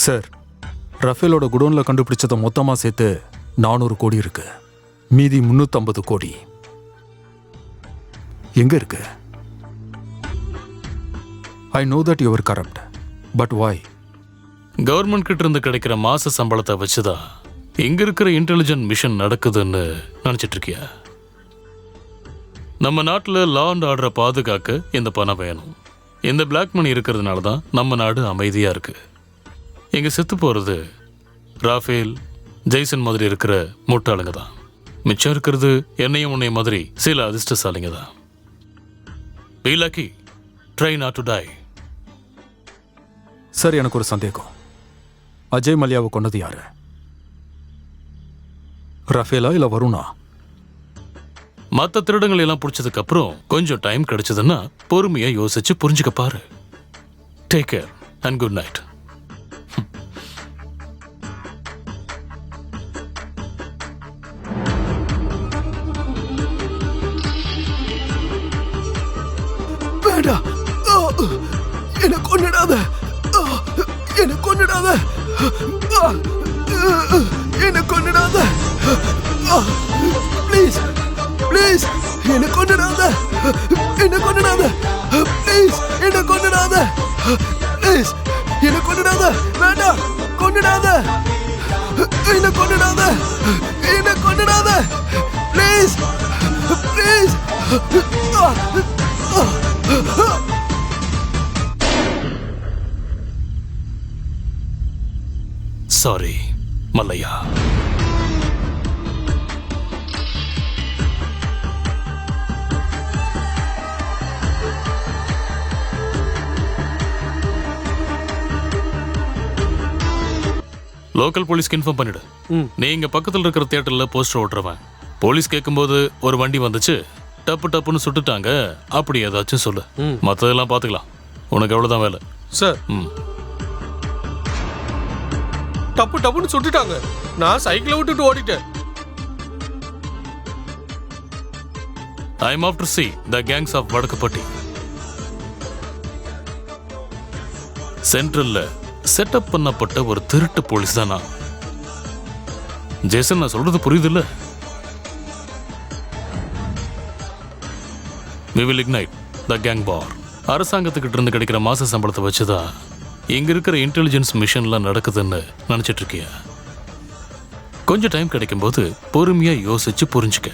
சார், ரஃபேலோட குடோன்ல கண்டுபிடிச்சதை மொத்தமா சேர்த்து 400 கோடி இருக்கு. மீதி 350 கோடி எங்க இருக்கு? I know that you are corrupt, but why? Government கிட்ட இருந்து கிடைக்கிற மாச சம்பளத்தை வச்சுதான் இங்க இருக்கிற இன்டெலிஜென்ட் மிஷன் நடக்குதுன்னு நினைச்சிட்டு இருக்கியா? நம்ம நாட்டில் லா அண்ட் ஆர்டரை பாதுகாக்க இந்த பணம் வேணும். இந்த பிளாக் மணி இருக்கிறதுனால தான் நம்ம நாடு அமைதியா இருக்கு. இங்க செத்து போறது ராஃபேல், ஜெய்சன் மாதிரி இருக்கிற முட்டாளுங்க தான். மிச்சம் இருக்கிறது என்னையும் உன்னை மாதிரி சில அதிர்ஷ்டசாலிங்க தான். Be lucky. Try not to die. Sir, எனக்கு ஒரு சந்தேகம். அஜய் மல்யாவை கொண்டது யாரு? ரஃபேலா இல்ல வருணா? மற்ற திருடங்கள் எல்லாம் பிடிச்சதுக்கு அப்புறம் கொஞ்சம் டைம் கிடைச்சதுன்னா பொறுமையா யோசிச்சு புரிஞ்சுக்க பாரு. Take care and good night. வேண்டாம், என்ன கொன்னிடாத, என்ன கொன்னிடாத, என்ன கொன்னிடாத, ப்ளீஸ் ப்ளீஸ், என்ன கொன்னிடாத, என்ன கொன்னிடாத, ப்ளீஸ் என்ன கொன்னிடாத, ப்ளீஸ் என்ன கொன்னிடாத, வேண்டாம் கொன்னிடாத, என்ன கொன்னிடாத, என்ன கொன்னிடாத, please please. Sorry Mallaiya. Local போலீஸ்க்கு இன்ஃபார்ம் பண்ணிடு. நீ இங்க பக்கத்துல இருக்கிற தியேட்டர்ல போஸ்டர் ஓட்டுறவன். போலீஸ் கேட்கும்போது ஒரு வண்டி வந்துச்சு, டப்பு டப்புன்னு சுட்டுட்டாங்க, அப்படி ஏதாச்சும் சொல்லு. மற்றதெல்லாம் பார்த்துக்கலாம். உனக்கு எவ்வளோதான் வேலை சார். டப்பு டப்புன்னு சுட்டுட்டாங்க, நான் சைக்கிளை விட்டுட்டு ஓடிட்டேன். I am after see the gangs of Vadakkupatti. சென்ட்ரல்ல செட்டப் பண்ணப்பட்ட ஒரு திருட்டு போலீஸ் தான் நான். ஜேசன், நான் சொல்றது புரியுது இல்ல? We will ignite the gang war. அரசாங்கத்துக்கிட்ட இருந்து கிடைக்கிற மாச சம்பளத்தை வச்சுதான் இங்க இருக்கிற இன்டெலிஜென்ஸ் மிஷன்லாம் நடக்குதுன்னு நினைச்சிட்டு இருக்கியா? கொஞ்சம் டைம் கிடைக்கும் போது பொறுமையா யோசிச்சு புரிஞ்சுக்க.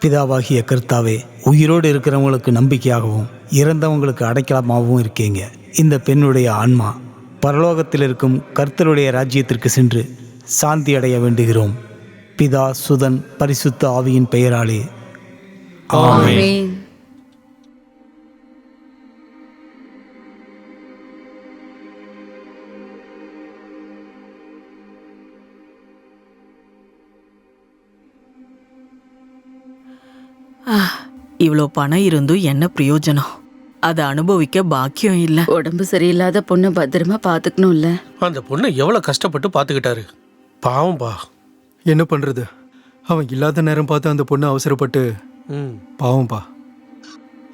பிதாவாகிய கர்த்தாவே, உயிரோடு இருக்கிறவங்களுக்கு நம்பிக்கையாகவும் இறந்தவங்களுக்கு அடைக்கலமாகவும் இருக்கீங்க. இந்த பெண்ணுடைய ஆன்மா பரலோகத்தில் இருக்கும் கர்த்தருடைய ராஜ்யத்திற்கு சென்று சாந்தி அடைய வேண்டுகிறோம். பிதா, சுதன், பரிசுத்த ஆவியின் பெயராலே ஆமென். இவ்வளோ பணம் இருந்தும் என்ன பிரயோஜனம்? அதை அனுபவிக்க பாக்கியம் இல்ல. உடம்பு சரியில்லாத பொண்ணு பத்திரமா பாத்துக்கணும்ல. அந்த பொண்ணை எவ்வளவு கஷ்டப்பட்டு பாத்துக்கிட்டாரு. பாவம்பா. என்ன பண்றது? அவன் இல்லாத நேரம் பார்த்து அந்த பொண்ணு அவசரப்பட்டு பாவம்பா.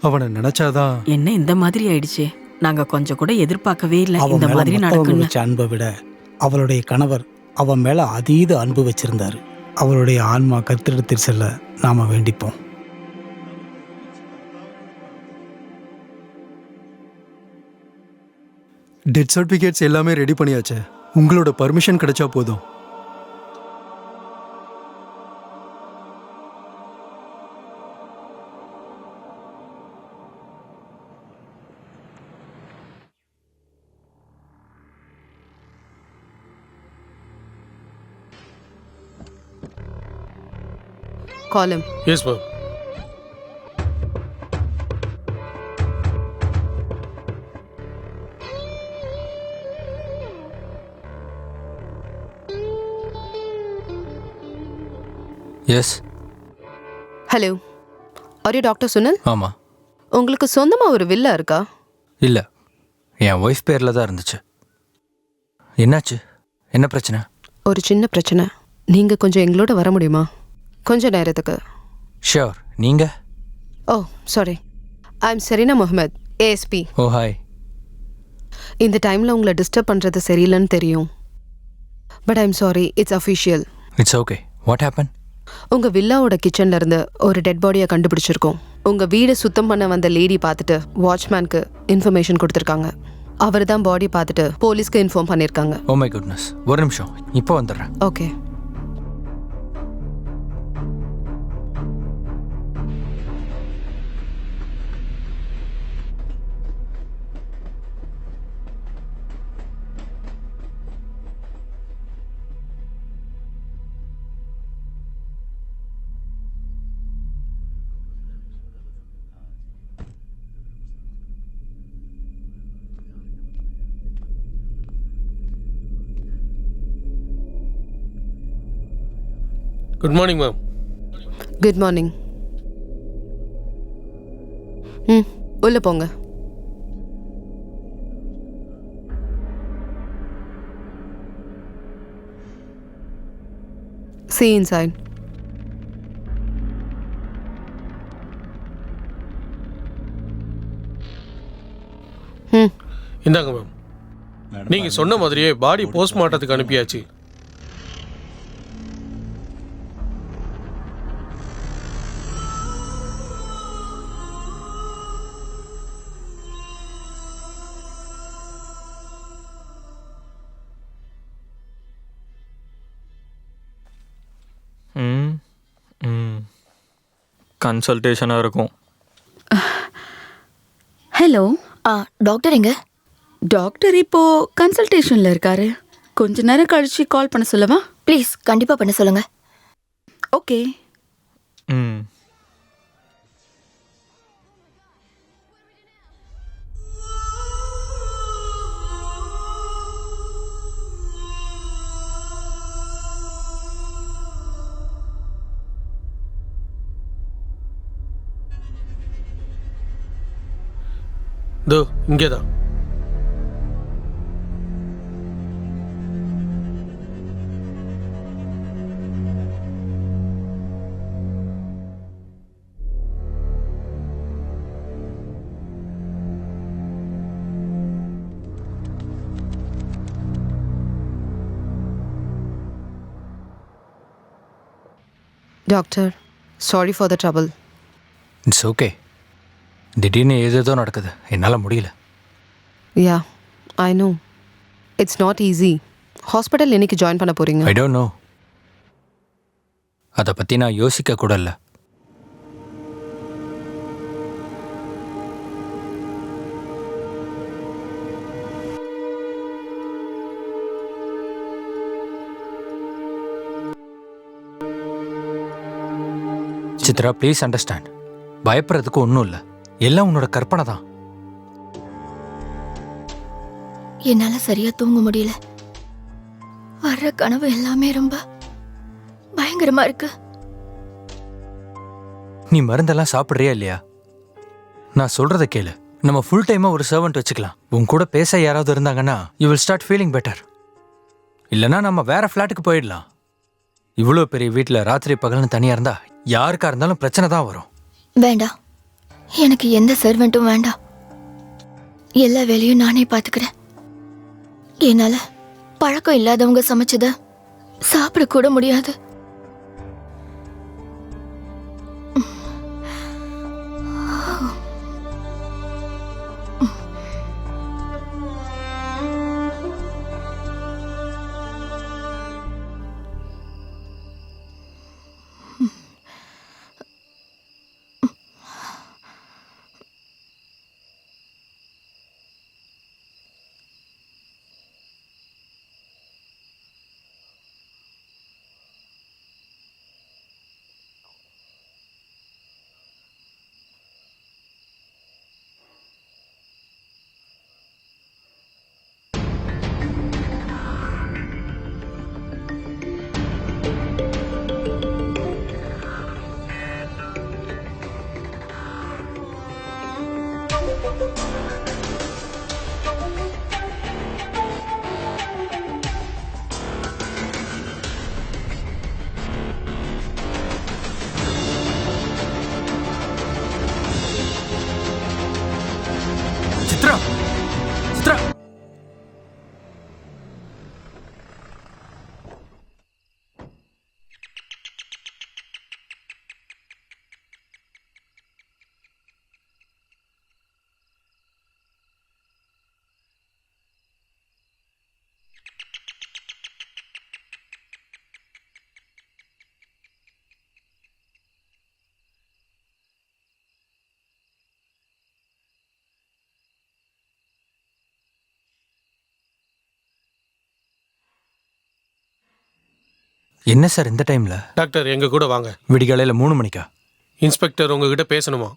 அவனை நினைச்சாதான். என்ன இந்த மாதிரி ஆயிடுச்சு? நாங்க கொஞ்சம் கூட எதிர்பார்க்கவே இல்லை அவன் இந்த மேல மாதிரி மத்தவங்க நடக்குன்னு. வச்ச அன்பை விட அவளுடைய கணவர் அவன் மேல அதீத அன்பு வச்சிருந்தாரு. அவளுடைய ஆன்மா கர்த்தரிடத்தில் செல்ல நாம வேண்டிப்போம். டெத் சர்டிஃபிகேட்ஸ் எல்லாமே ரெடி பண்ணியாச்சு. உங்களோட பர்மிஷன் கிடைச்சா போதும். Call him. Yes, ma'am. Yes. Hello, are you doctor Sunil? ஆமாம். உங்களுக்கு சொந்தமாக ஒரு வில்லா இருக்கா? இல்லை, என் ஒய்ஃப் பேரில் தான் இருந்துச்சு. என்னாச்சு? என்ன பிரச்சனை? ஒரு சின்ன பிரச்சனை. நீங்கள் கொஞ்சம் எங்களோட வர முடியுமா? கொஞ்ச நேரத்துக்கு. ஷியோர். நீங்கள்? Oh sorry, I am Serena Mohammed, ASP. Oh hi. இந்த டைமில் உங்களை டிஸ்டர்ப் பண்ணுறது சரியில்லைன்னு தெரியும். But I am sorry, it's official. It's okay. What happen? உங்கள் வில்லாவோட கிச்சன்ல இருந்து ஒரு டெட் பாடியை கண்டுபிடிச்சிருக்கோம். உங்கள் வீடை சுத்தம் பண்ண வந்த லேடி பார்த்துட்டு வாட்ச்மேனுக்கு இன்ஃபர்மேஷன் கொடுத்துருக்காங்க. அவர் தான் பாடி பார்த்துட்டு போலீஸ்க்கு இன்ஃபார்ம் பண்ணியிருக்காங்க. Oh my goodness. ஒரு நிமிஷம், இப்போ வந்துடுறேன். Okay. Good morning ma'am. Good morning. உள்ள போங்க. See inside. இந்தாங்க மேம். நீங்க சொன்ன மாதிரியே பாடி போஸ்ட்மார்ட்டத்துக்கு அனுப்பியாச்சு. கன்சல்டேஷனாக இருக்கும். ஹலோ, டாக்டர் எங்க? டாக்டர் இப்போ கன்சல்டேஷன்ல இருக்காரு. கொஞ்ச நேரம் கழிச்சு கால் பண்ண சொல்லவா? ப்ளீஸ், கண்டிப்பா பண்ண சொல்லுங்க. ஓகே. ம். தோ இங்கே தான். Doctor, sorry for the trouble. It's okay. திடீர்னு ஏதேதோ நடக்குது, என்னால் முடியல. Yeah, I know. It's not easy. Hospital என்னைக்கு ஜாயின் பண்ண போறீங்க? I don't know. அதை பற்றி நான் யோசிக்க கூட இல்லை. Chitra please understand. பயப்படுறதுக்கு ஒன்றும் இல்லை, எல்லாம் உன்னோட கற்பனை தான். என்னால சரியா தூங்க முடியல. வர்ற கனவு எல்லாமே ரொம்ப பயங்கரமா இருக்கு. நீ மருந்தெல்லாம் சாப்பிட்றியா இல்லையா? நான் சொல்றத கேளு. நம்ம ஃபுல் டைமா ஒரு சர்வெண்ட் வச்சுக்கலாம். உன் கூட பேச யாராவது இருந்தாங்கன்னா you will start feeling better. இல்லைன்னா நம்ம வேற ஃப்ளாட்டுக்கு போயிடலாம். இவ்வளோ பெரிய வீட்டில் ராத்திரி பகல்னு தனியாக இருந்தா யாருக்கா இருந்தாலும் பிரச்சனை தான் வரும். வேண்டாம், எனக்கு எந்த சர்வெண்ட்டும் வேண்டாம். எல்லா வேலையும் நானே பார்த்துக்கிறேன். என்னால பழக்கம் இல்லாதவங்க சமைச்சத சாப்பிட கூட முடியாது. சித்ரா, சித்ரா. என்ன சார் இந்த டைம்ல? டாக்டர் எங்க கூட வாங்க. விடிகாலையில் 3 மணிக்கா? இன்ஸ்பெக்டர் உங்ககிட்ட பேசணுமா?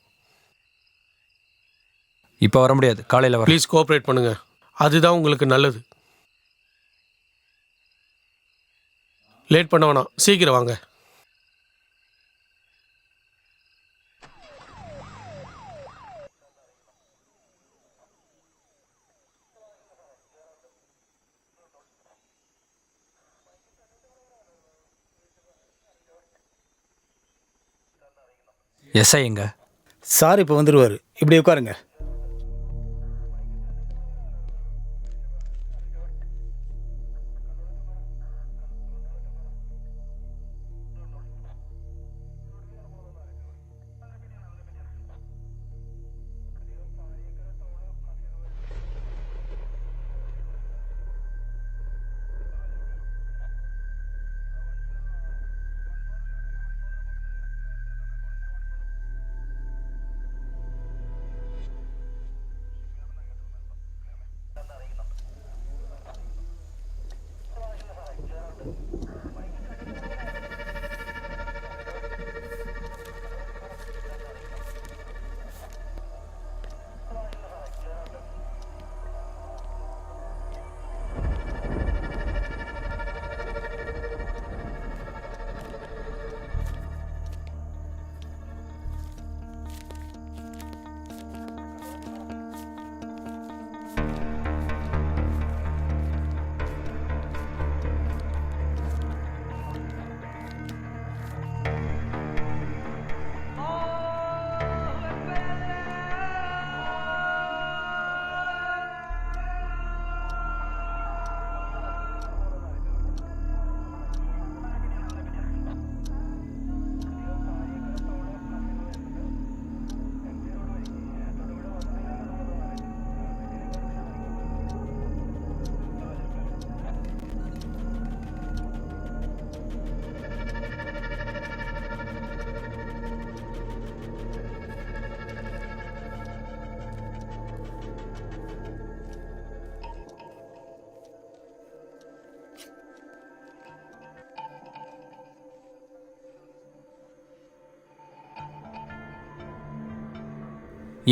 இப்போ வர முடியாது, காலையில் வர. ப்ளீஸ் கோஆப்ரேட் பண்ணுங்க, அதுதான் உங்களுக்கு நல்லது. லேட் பண்ண வேணாம், சீக்கிரம் வாங்க. எஸ்ஐ எங்க? சார் இப்போ வந்துடுவார், இப்படி உட்காருங்க.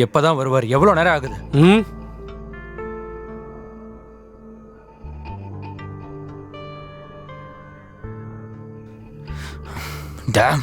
எப்பதான் வருவார்? எவ்வளோ நேரம் ஆகுது? ம் டேம்.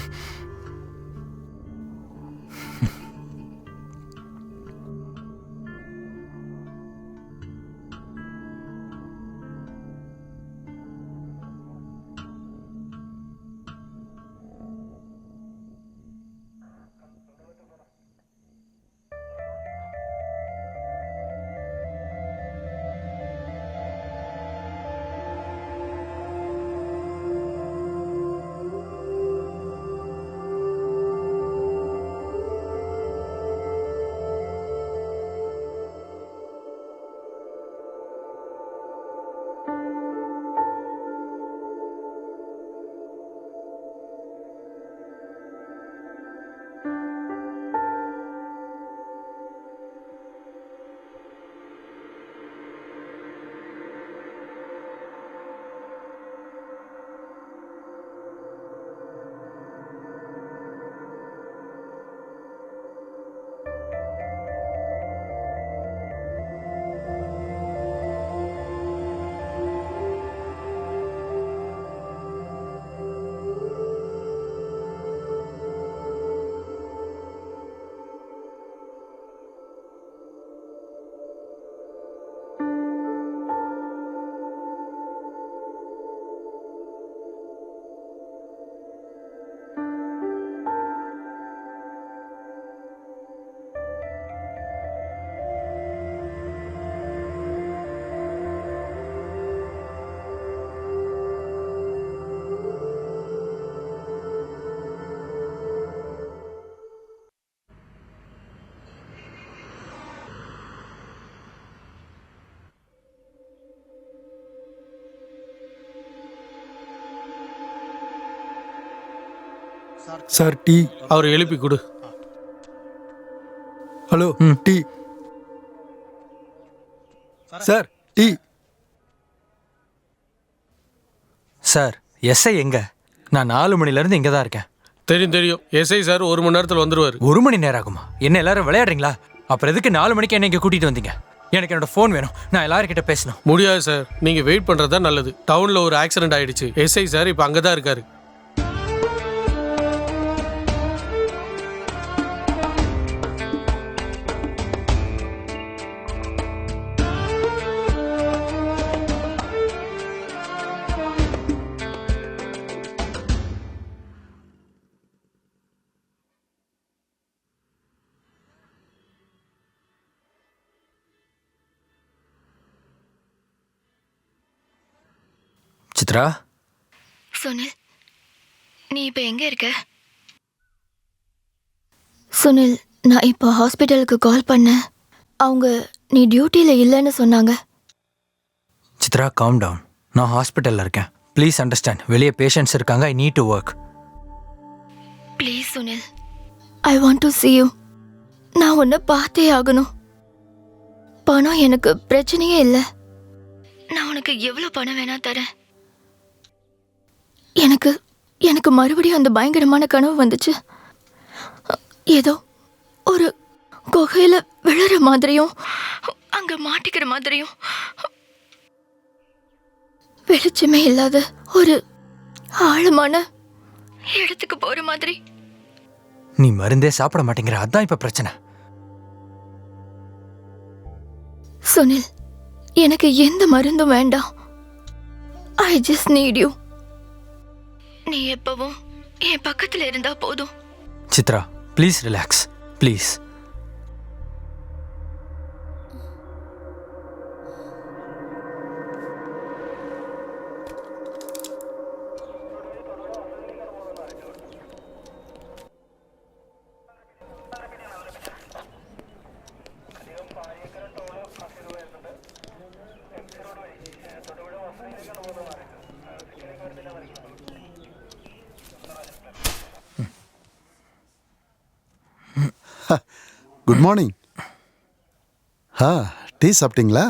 Sir tea. அவரை எழுப்பி கொடு. Hello tea. Sir tea. Sir SI எங்க? நான் 4 மணிலேருந்து இங்கே தான் இருக்கேன். தெரியும் தெரியும். எஸ்ஐ சார் 1 மணி நேரத்தில் வந்துருவார். 1 மணி நேரம் ஆகுமா? என்ன எல்லாரும் விளையாடுறீங்களா? அப்புறம் எதுக்கு 4 மணிக்கு என்ன இங்கே கூட்டிகிட்டு வந்தீங்க? எனக்கு என்னோட ஃபோன் வேணும். நான் எல்லாருக்கிட்ட பேசணும். முடியாது சார், நீங்கள் வெயிட் பண்ணுறது தான் நல்லது. டவுனில் ஒரு ஆக்சிடென்ட் ஆயிடுச்சு. எஸ்ஐ சார் இப்போ அங்கே தான் இருக்காரு. சித்ரா. சுனில், நீ இப்போ எங்கே இருக்க? சுனில், நான் இப்போ ஹாஸ்பிட்டலுக்கு கால் பண்ணேன். அவங்க நீ டியூட்டியில் இல்லைன்னு சொன்னாங்க. Chitra, calm down. நான் ஹாஸ்பிட்டலில் இருக்கேன். Please understand. வெளியே பேஷண்ட்ஸ் இருக்காங்க. I need to work. Please Sunil, I want to see you. நான் உன்னை பார்த்தே ஆகணும். பணம் எனக்கு பிரச்சனையே இல்லை. நான் உனக்கு எவ்வளோ பணம் வேணா தரேன். எனக்கு மறுபடியும் அந்த பயங்கரமான கனவு வந்துச்சு. ஏதோ ஒரு குகையில விழற மாதிரியும் அங்க மாட்டிக்கிற மாதிரியும் வெளிச்சமே இல்லாத ஒரு ஆழமான இடத்துக்கு போற மாதிரி. நீ மருந்தே சாப்பிட மாட்டேங்கிற, அதான் இப்ப பிரச்சனை. சுனில், எனக்கு எந்த மருந்தும் வேண்டாம். I just need you. நீ எப்பவும் என் பக்கத்துல இருந்தா போதும். Chitra, please relax. Please. Good morning. Tea சாப்பிட்டீங்களா?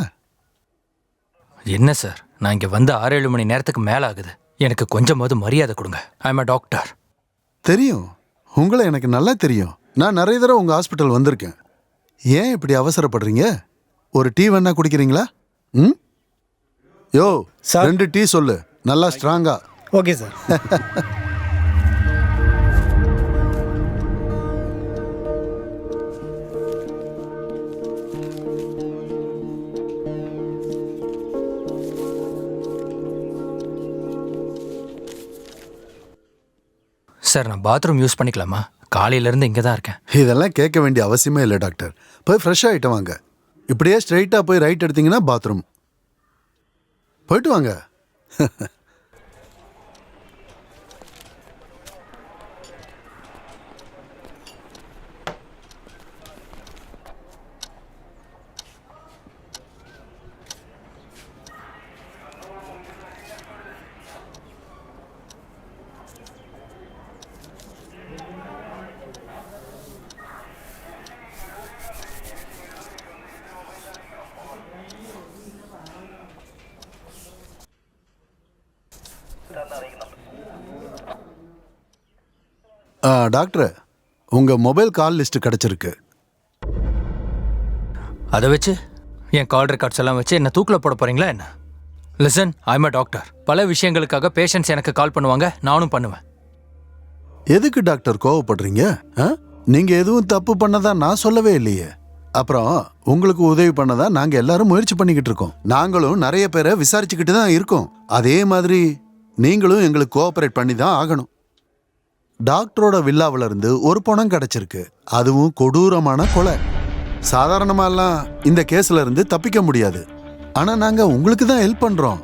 என்ன சார், நான் இங்கே வந்து 6-7 மணி நேரத்துக்கு மேலே ஆகுது. எனக்கு கொஞ்சமாவது மரியாதை கொடுங்க. I am a doctor. தெரியும், உங்களை எனக்கு நல்லா தெரியும். நான் நிறைய தடவை உங்கள் ஹாஸ்பிட்டல் வந்திருக்கேன். ஏன் இப்படி அவசரப்படுறீங்க? ஒரு டீ வேணா குடிக்கிறீங்களா? ம் யோ 2 டீ சொல்லு, நல்லா ஸ்ட்ராங்கா. Okay sir. சார் நான் பாத்ரூம் யூஸ் பண்ணிக்கலாமா? காலையிலேருந்து இங்கே தான் இருக்கேன். இதெல்லாம் கேட்க வேண்டிய அவசியமே இல்லை டாக்டர். போய் ஃப்ரெஷ் ஆகிட்டு வாங்க. இப்படியே ஸ்ட்ரைட்டாக போய் ரைட் எடுத்தீங்கன்னா பாத்ரூம். போயிட்டு வாங்க. டாக்டர், உங்கள் மொபைல் கால் லிஸ்ட்டு கிடச்சிருக்கு. அதை வச்சு என் கால் ரெக்கார்ட்ஸ் எல்லாம் வச்சு என்ன தூக்கில் போட போகிறீங்களா என்ன? Listen, I'm a doctor. பல விஷயங்களுக்காக பேஷண்ட்ஸ் எனக்கு கால் பண்ணுவாங்க, நானும் பண்ணுவேன். எதுக்கு டாக்டர் கோவப்படுறீங்க? நீங்கள் எதுவும் தப்பு பண்ணதா நான் சொல்லவே இல்லையே. அப்புறம் உங்களுக்கு உதவி பண்ணதா நாங்கள் எல்லாரும் முயற்சி பண்ணிக்கிட்டு இருக்கோம். நாங்களும் நிறைய பேரை விசாரிச்சுக்கிட்டு தான் இருக்கோம். அதே மாதிரி நீங்களும் எங்களுக்கு கோஆப்ரேட் பண்ணி தான் ஆகணும். டாக்டரோட வில்லாவில இருந்து ஒரு பணம் கிடைச்சிருக்கு. அதுவும் கொடூரமான கொலை. சாதாரணமாலாம் இந்த கேஸ்ல இருந்து தப்பிக்க முடியாது. ஆனா நாங்க உங்களுக்கு தான் ஹெல்ப் பண்றோம்.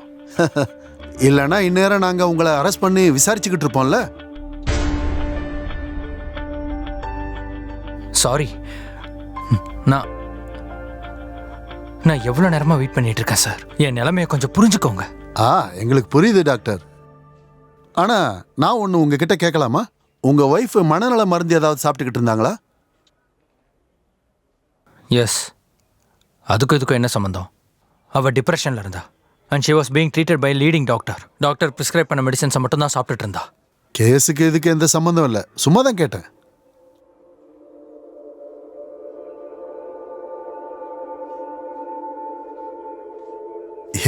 இல்லைன்னா இந்நேரம் நாங்க உங்களை அரெஸ்ட் பண்ணி விசாரிச்சுக்கிட்டு இருப்போம்ல. சாரி, நான் எவ்வளோ நேரமா வெயிட் பண்ணிட்டு இருக்கேன் சார். என் நிலைமையை கொஞ்சம் புரிஞ்சுக்கோங்க. எங்களுக்கு புரியுது டாக்டர். ஆனா நான் ஒன்று உங்ககிட்ட கேட்கலாமா? உங்க ஒய்ஃப் மனநல மருந்து ஏதாவது சாப்பிட்டுக்கிட்டு இருந்தாங்களா? எஸ். அதுக்கும் இதுக்கும் என்ன சம்மந்தம்? அவள் டிப்ரெஷனில் இருந்தா. And she was being treated by leading doctor. Doctor prescribe பண்ண மெடிசன்ஸை மட்டும் தான் சாப்பிட்டுட்டு இருந்தா. கேஸுக்கு இதுக்கு எந்த சம்மந்தம் இல்லை, சும்மா தான் கேட்டேன்.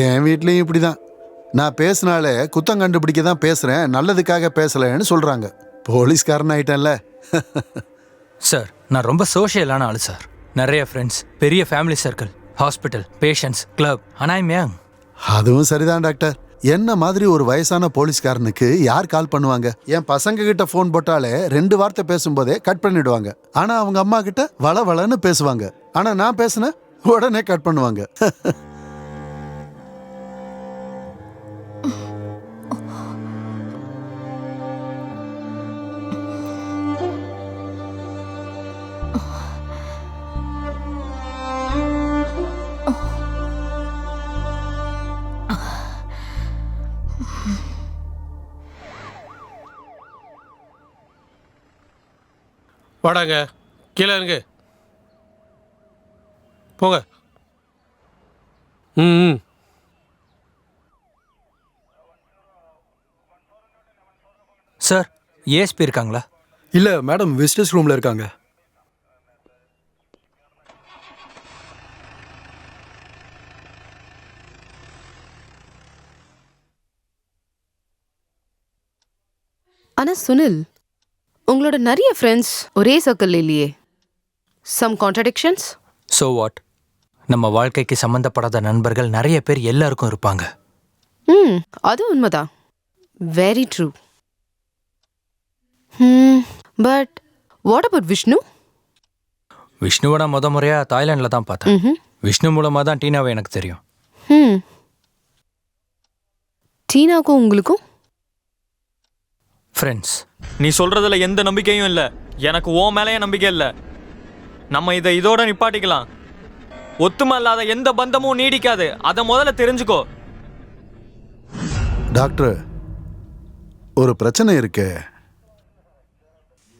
என் வீட்லேயும் இப்படி தான். நான் பேசினாலே குத்தம் கண்டுபிடிக்க தான் பேசுகிறேன், நல்லதுக்காக பேசலைன்னு சொல்கிறாங்க. போலீஸ்காரன் ஆயிட்டேன்ல. சார், நான் ரொம்ப சோஷியலான ஆள் சார். நிறைய ஃப்ரெண்ட்ஸ், பெரிய family circle, hospital, patients, club. ஆனால் ஐம் யங். அதுவும் சரிதான் டாக்டர். என்ன மாதிரி ஒரு வயசான போலீஸ்காரனுக்கு யார் கால் பண்ணுவாங்க? என் பசங்க கிட்ட ஃபோன் போட்டாலே 2 வார்த்தை பேசும்போதே கட் பண்ணிடுவாங்க. ஆனால் அவங்க அம்மா கிட்ட வள வளன்னு பேசுவாங்க. ஆனால் நான் பேசினேன் உடனே கட் பண்ணுவாங்க. வாடாங்க, கீழே இருங்க, போங்க. ம் சார், ஏஎஸ்பி இருக்காங்களா? இல்லை மேடம், விசிட்டர்ஸ் ரூமில் இருக்காங்க. ஆனால் சுனில், உங்களோட நிறைய ஃப்ரெண்ட்ஸ் ஒரே சர்க்கிள் இல்லையே. Some contradictions. So what? நம்ம வாழ்க்கைக்கு சம்மந்தப்படாத நண்பர்கள் நிறைய பேர் எல்லாருக்கும் இருப்பாங்க. அது உண்மைதான். Very true. But what about Vishnu? விஷ்ணுவோட முறையாக தாய்லாண்டில் தான் பார்த்தேன். விஷ்ணு மூலமாக தான் டீனாவை எனக்கு தெரியும். டீனாவுக்கும் உங்களுக்கும் ஃப்ரெண்ட்ஸ். நீ சொல்றதுல எந்த நம்பிக்கையும் இல்லை. எனக்கு ஓ மேலேயே நம்பிக்கை இல்லை. நம்ம இதை இதோட நிப்பாட்டிக்கலாம். ஒத்துமை இல்லாத எந்த பந்தமும் நீடிக்காது. அதை முதல்ல தெரிஞ்சுக்கோ. டாக்டர், ஒரு பிரச்சனை இருக்கு.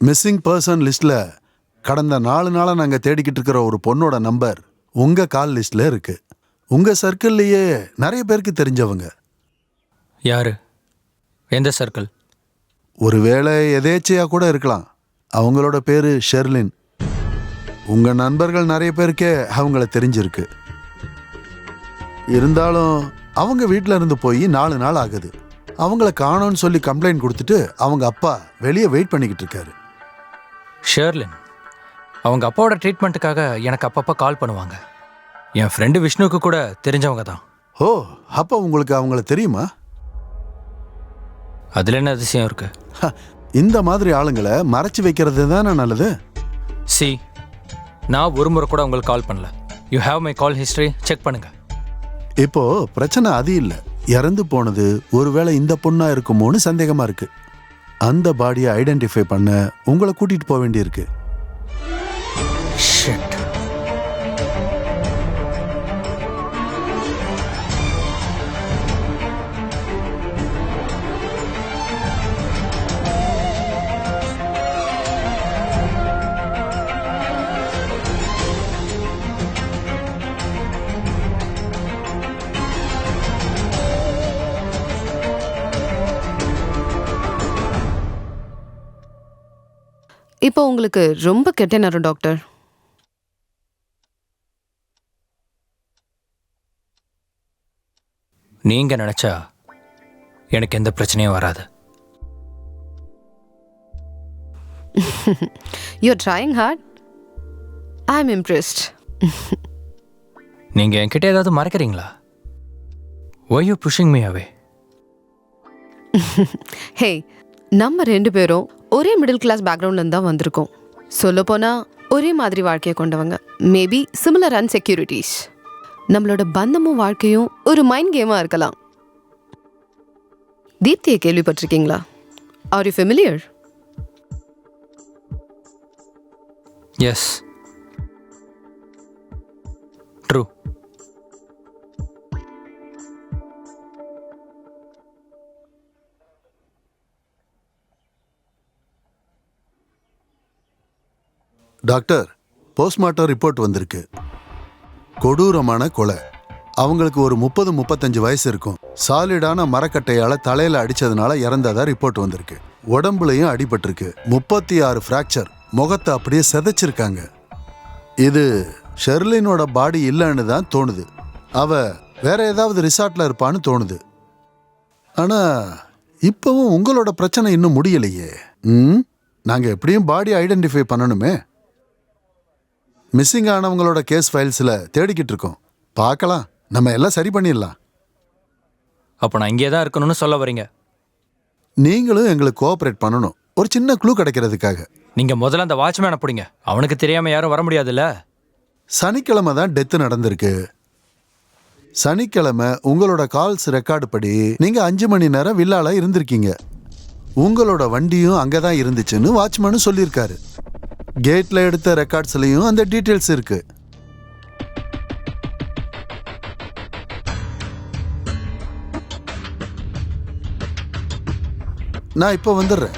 மிஸ்ஸிங் பர்சன் லிஸ்ட்ல கடந்த 4 நாளாக நாங்கள் தேடிக்கிட்டு இருக்கிற ஒரு பொண்ணோட நம்பர் உங்க கால் லிஸ்ட்ல இருக்கு. உங்க சர்க்கிள்லயே நிறைய பேருக்கு தெரிஞ்சவங்க. யாரு? எந்த சர்க்கிள்? ஒருவேளை எதேச்சையா கூட இருக்கலாம். அவங்களோட பேரு ஷெர்லின். உங்க நண்பர்கள் நிறைய பேருக்கே அவங்கள தெரிஞ்சிருக்கு. இருந்தாலும் அவங்க வீட்டில் இருந்து போய் 4 நாள் ஆகுது. அவங்கள காணோன்னு சொல்லி கம்ப்ளைண்ட் கொடுத்துட்டு அவங்க அப்பா வெளியே வெயிட் பண்ணிக்கிட்டு இருக்காரு. ஷெர்லின் அவங்க அப்பாவோட ட்ரீட்மெண்ட்டுக்காக எனக்கு அப்பப்போ கால் பண்ணுவாங்க. என் ஃப்ரெண்டு விஷ்ணுவுக்கு கூட தெரிஞ்சவங்க தான். ஓ, அப்போ உங்களுக்கு அவங்கள தெரியுமா? அதில் என்ன அதிசயம் இருக்கு? இந்த மாதிரி ஆளுங்களை மறைச்சு வைக்கிறது தானே நல்லது. சி, நான் ஒரு முறை கூட உங்களுக்கு கால் பண்ணல. You have my call history, check பண்ணுங்க. இப்போ பிரச்சனை அது இல்லை, இறந்து போனது ஒருவேளை இந்த பொண்ணா இருக்குமோன்னு சந்தேகமா இருக்கு. அந்த பாடியை ஐடென்டிஃபை பண்ண உங்களை கூட்டிட்டு போக வேண்டியிருக்கு. இப்போ உங்களுக்கு ரொம்ப கெட்ட நேரம் டாக்டர். நீங்க நினைச்சா எனக்கு எந்த பிரச்சனையும் வராது. You're trying hard. I'm impressed. நீங்க என்கிட்ட ஏதாவது மறைக்கிறீங்களா? Why you pushing me away? ஹே, நம்ம 2 பேரும் ஒரே மிடில் கிளாஸ் பேக்ரவுண்ட்லேருந்து தான் வந்திருக்கோம். சொல்லப்போனால் ஒரே மாதிரி வாழ்க்கையை கொண்டவங்க. Maybe similar insecurities. நம்மளோட பந்தமும் வாழ்க்கையும் ஒரு மைண்ட் கேமாக இருக்கலாம். தீப்தியை கேள்விப்பட்டிருக்கீங்களா? Are you familiar? Yes, true. Doctor, postmortem report வந்திருக்கு. கொடூரமான கொலை. அவங்களுக்கு ஒரு 30-35 வயசு இருக்கும். சாலிடான மரக்கட்டையால தலையில அடிச்சதுனால இறந்ததா ரிப்போர்ட் வந்திருக்கு. உடம்புலையும் அடிபட்டிருக்கு. 36 ஃப்ராக்சர். முகத்தை அப்படியே செதைச்சிருக்காங்க. இது ஷெர்லினோட பாடி இல்லைன்னு தான் தோணுது. அவ வேற ஏதாவது ரிசார்ட்ல இருப்பான்னு தோணுது. ஆனா இப்பவும் உங்களோட பிரச்சனை இன்னும் முடியலையே. நாங்க எப்படியும் பாடி ஐடென்டிஃபை பண்ணணுமே. மிஸ்ஸிங் ஆனவங்களோட கேஸ் ஃபைல்ஸில் தேடிக்கிட்டு இருக்கோம். பார்க்கலாம், நம்ம எல்லாம் சரி பண்ணிடலாம். அப்போ நான் இங்கே தான் இருக்கணும்னு சொல்ல வரீங்க? நீங்களும் எங்களுக்கு கோஆப்ரேட் பண்ணணும், ஒரு சின்ன க்ளூ கிடைக்கிறதுக்காக. நீங்கள் முதல்ல அந்த வாட்ச்மேனை பிடிங்க. அவனுக்கு தெரியாமல் யாரும் வர முடியாதுல்ல. சனிக்கிழமை தான் டெத்து நடந்திருக்கு. சனிக்கிழமை உங்களோட கால்ஸ் ரெக்கார்டு படி நீங்கள் 5 மணி நேரம் வில்லால இருந்திருக்கீங்க. உங்களோட வண்டியும் அங்கே தான் இருந்துச்சுன்னு வாட்ச்மேனும் சொல்லியிருக்காரு. கேட்ல எடுத்த ரெக்கார்ட்ஸ்லயும் அந்த டீட்டெயில்ஸ் இருக்கு. நான் இப்போ வந்துடுறேன்.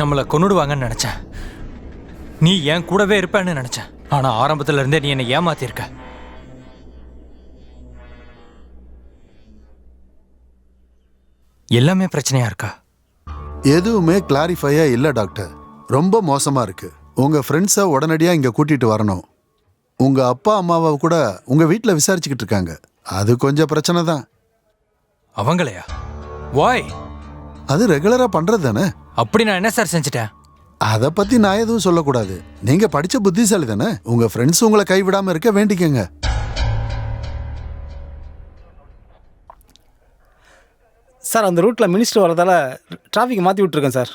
நம்மளை கொன்னுடுவாங்கன்னு நினைச்சேன். நீ என் கூடவே இருப்பேன்னு நினைச்சேன். ஆனா ஆரம்பத்துல இருந்தே நீ என்னை ஏமாத்திருக்க. எல்லாமே பிரச்சனையா இருக்கா? எதுவுமே கிளாரிஃபையா இல்லை டாக்டர். ரொம்ப மோசமா இருக்கு. உங்க ஃப்ரெண்ட்ஸை உடனடியா இங்க கூட்டிட்டு வரணும். உங்க அப்பா அம்மாவை கூட உங்க வீட்டில் விசாரிச்சுக்கிட்டு இருக்காங்க. அது கொஞ்சம் பிரச்சனை தான். அவங்களையா? வாய்? அது ரெகுலரா பண்றது தானே. அப்படி நான் என்ன சார் செஞ்சுட்டேன்? அதை பத்தி நான் எதுவும் சொல்லக்கூடாது. நீங்க படிச்ச புத்திசாலி தானே. உங்க ஃப்ரெண்ட்ஸ் உங்களை கைவிடாம இருக்க வேண்டிக்கங்க. சார், அந்த ரூட்டில் மினிஸ்டர் வரதால டிராஃபிக் மாற்றி விட்ருக்கேன் சார்.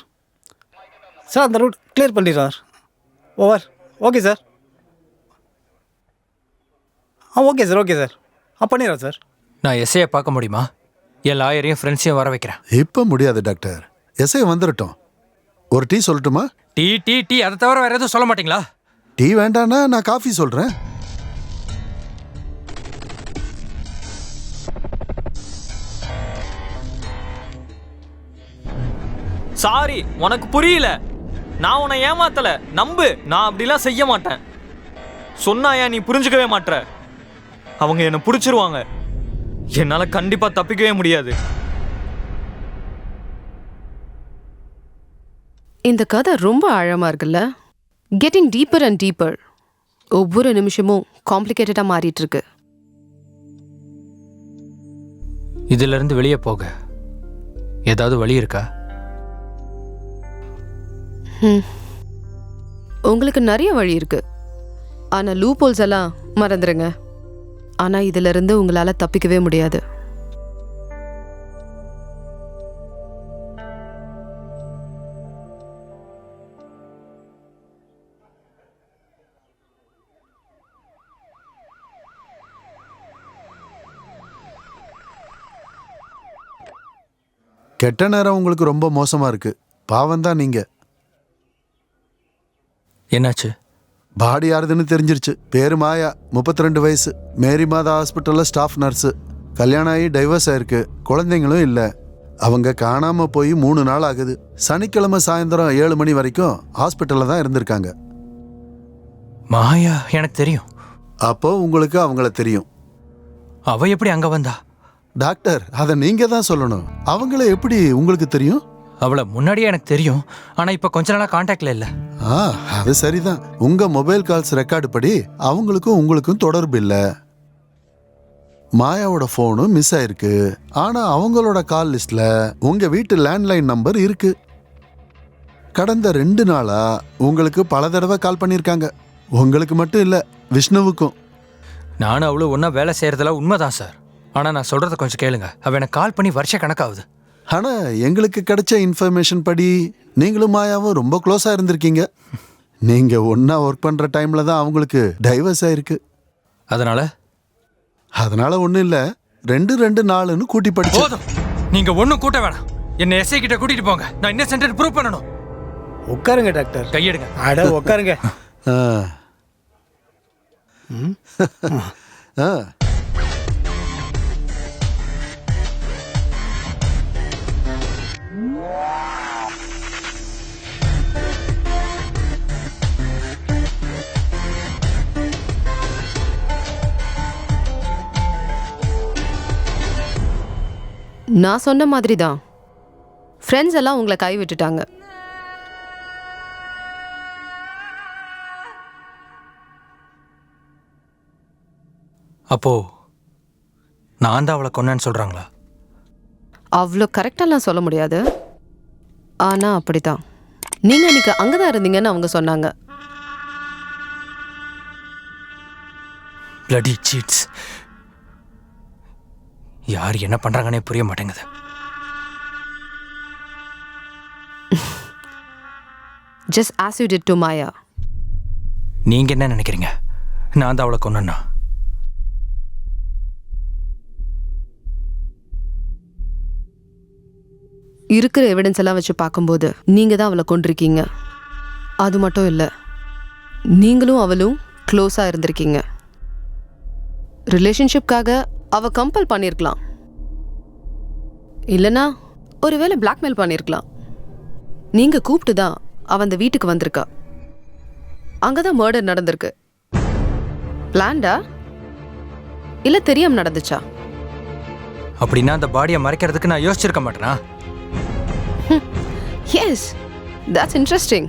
சார், அந்த ரூட் கிளியர் பண்ணிடுறேன். Over. Okay sir. Okay sir. Okay sir. பண்ணிடுறேன் சார். நான் எஸ்ஐயை பார்க்க முடியுமா? என் லாயரையும் ஃப்ரெண்ட்ஸையும் வர வைக்கிறேன். இப்போ முடியாது டாக்டர். எஸ்ஐ வந்துடட்டும். ஒரு டீ சொல்லட்டுமா? டீ டீ டீ அதை தவிர வேற எதுவும் சொல்ல மாட்டீங்களா? டீ வேண்டான்னா நான் காஃபி சொல்றேன். சாரி, உனக்கு புரியல. நான் உன்னை ஏமாத்தல, நம்பு. நான் அப்படிலாம் செய்ய மாட்டேன். சொன்னாயா நீ புரிஞ்சுக்கவே மாட்ற. அவங்க என்னை பிடிச்சிருவாங்க. என்னால கண்டிப்பா தப்பிக்கவே முடியாது. இந்த கதை ரொம்ப ஆழமா இருக்குல்ல? Getting deeper and deeper. ஒவ்வொரு நிமிஷமும் காம்ப்ளிகேட்டடா மாறிட்டு இருக்கு. இதுல இருந்து வெளியே போக ஏதாவது வழி இருக்கா? உங்களுக்கு நிறைய வழி இருக்கு. ஆனா லூப் ஹோல்ஸ் எல்லாம் மறந்துடுங்க. ஆனா இதுல இருந்து உங்களால தப்பிக்கவே முடியாது. கெட்ட நேரம் உங்களுக்கு ரொம்ப மோசமா இருக்கு. பாவம் தான் நீங்க. என்னாச்சு? பாடி யாருதுன்னு தெரிஞ்சிருச்சு. பேரு மாயா, 32 வயசு, மேரி மாதா ஹாஸ்பிட்டல்ல ஸ்டாஃப் நர்ஸு. கல்யாணம் ஆகி டைவர்ஸ் ஆயிருக்கு. குழந்தைங்களும் இல்லை. அவங்க காணாம போய் 3 நாள் ஆகுது. சனிக்கிழமை சாயந்தரம் 7 மணி வரைக்கும் ஹாஸ்பிட்டல்ல தான் இருந்திருக்காங்க. மாயா எனக்கு தெரியும். அப்போ உங்களுக்கு அவங்கள தெரியும். அவ எப்படி அங்க வந்தா? டாக்டர், அதை நீங்க தான் சொல்லணும். அவங்கள எப்படி உங்களுக்கு தெரியும்? அவளை முன்னாடியே எனக்கு தெரியும். ஆனா இப்ப கொஞ்ச நாளா கான்டாக்ட்ல இல்ல. அது சரிதான். உங்க மொபைல் கால்ஸ் ரெக்கார்டு படி அவங்களுக்கும் உங்களுக்கும் தொடர்பு இல்ல. மாயாவோட போனும் மிஸ் ஆயிருக்கு. ஆனா அவங்களோட கால் லிஸ்ட்ல உங்க வீட்டு லேண்ட்லைன் நம்பர் இருக்கு. கடந்த 2 நாளா உங்களுக்கு பல தடவை கால் பண்ணிருக்காங்க. உங்களுக்கு மட்டும் இல்ல, விஷ்ணுவுக்கும். நானும் அவளும் ஒன்னா வேலை செய்யறதுல உண்மைதான் சார். ஆனா நான் சொல்றத கொஞ்சம் கேளுங்க. அவ எனக்கு கால் பண்ணி வருஷ கணக்காகுது. ஆனா எங்களுக்கு கிடைச்ச இன்ஃபர்மேஷன் படி நீங்களும் மாயாவும் ரொம்ப க்ளோஸா இருந்திருக்கீங்க. நீங்க ஒன்னா ஒர்க் பண்ற டைம்ல தான் அவங்களுக்கு டைவர்ஸ் ஆயிருக்கு. அதனால ஒண்ணும் இல்ல, 2 4ன்னு கூட்டி படிச்சு. போதும், நீங்க ஒன்னும் கூட்ட வேணாம். என்ன எஸ்ஐ கிட்ட கூட்டிட்டு போங்க. நான் இன்னசென்ட் ப்ரூவ் பண்ணணும். உட்காருங்க டாக்டர். கையெடுங்க. அட உட்காருங்க. நான் சொன்ன மாதிரி தான். ஃப்ரெண்ட்ஸ் எல்லாம் உங்களை கை விட்டுட்டாங்க. அப்போ நான் தான் அவளை கொன்னேன்னு சொல்றாங்களா? அவ்வளோ கரெக்டாலாம் சொல்ல முடியாது. ஆனா அப்படித்தான். நீங்க அன்னைக்கு அங்கதான் இருந்தீங்கன்னு அவங்க சொன்னாங்க. bloody cheats. யார் என்ன பண்றாங்கன்னே புரிய மாட்டேங்குது. Just as you did to Maya. நீங்க என்ன நினைக்கிறீங்க? நான் தான் அவளை கொன்னேன்னா? இருக்கிற எவிடன்ஸ் எல்லாம் வச்சு பார்க்கும்போது நீங்க தான் அவளை கொண்டிருக்கீங்க. அது மட்டும் இல்லை, நீங்களும் அவளும் க்ளோஸாக இருந்திருக்கீங்க. ரிலேஷன்ஷிப்காக அவ கம்பல் பண்ணியிருக்கலாம். இல்லைனா ஒருவேளை பிளாக்மெயில் பண்ணியிருக்கலாம். நீங்க கூப்பிட்டு தான் அவ அந்த வீட்டுக்கு வந்திருக்கா. அங்கதான் மர்டர் நடந்திருக்கு. பிளான்டா இல்ல தெரியாம நடந்துச்சா? அப்படின்னா அந்த பாடியை மறைக்கிறதுக்கு நான் யோசிச்சிருக்க மாட்டேனா? Yes, that's interesting.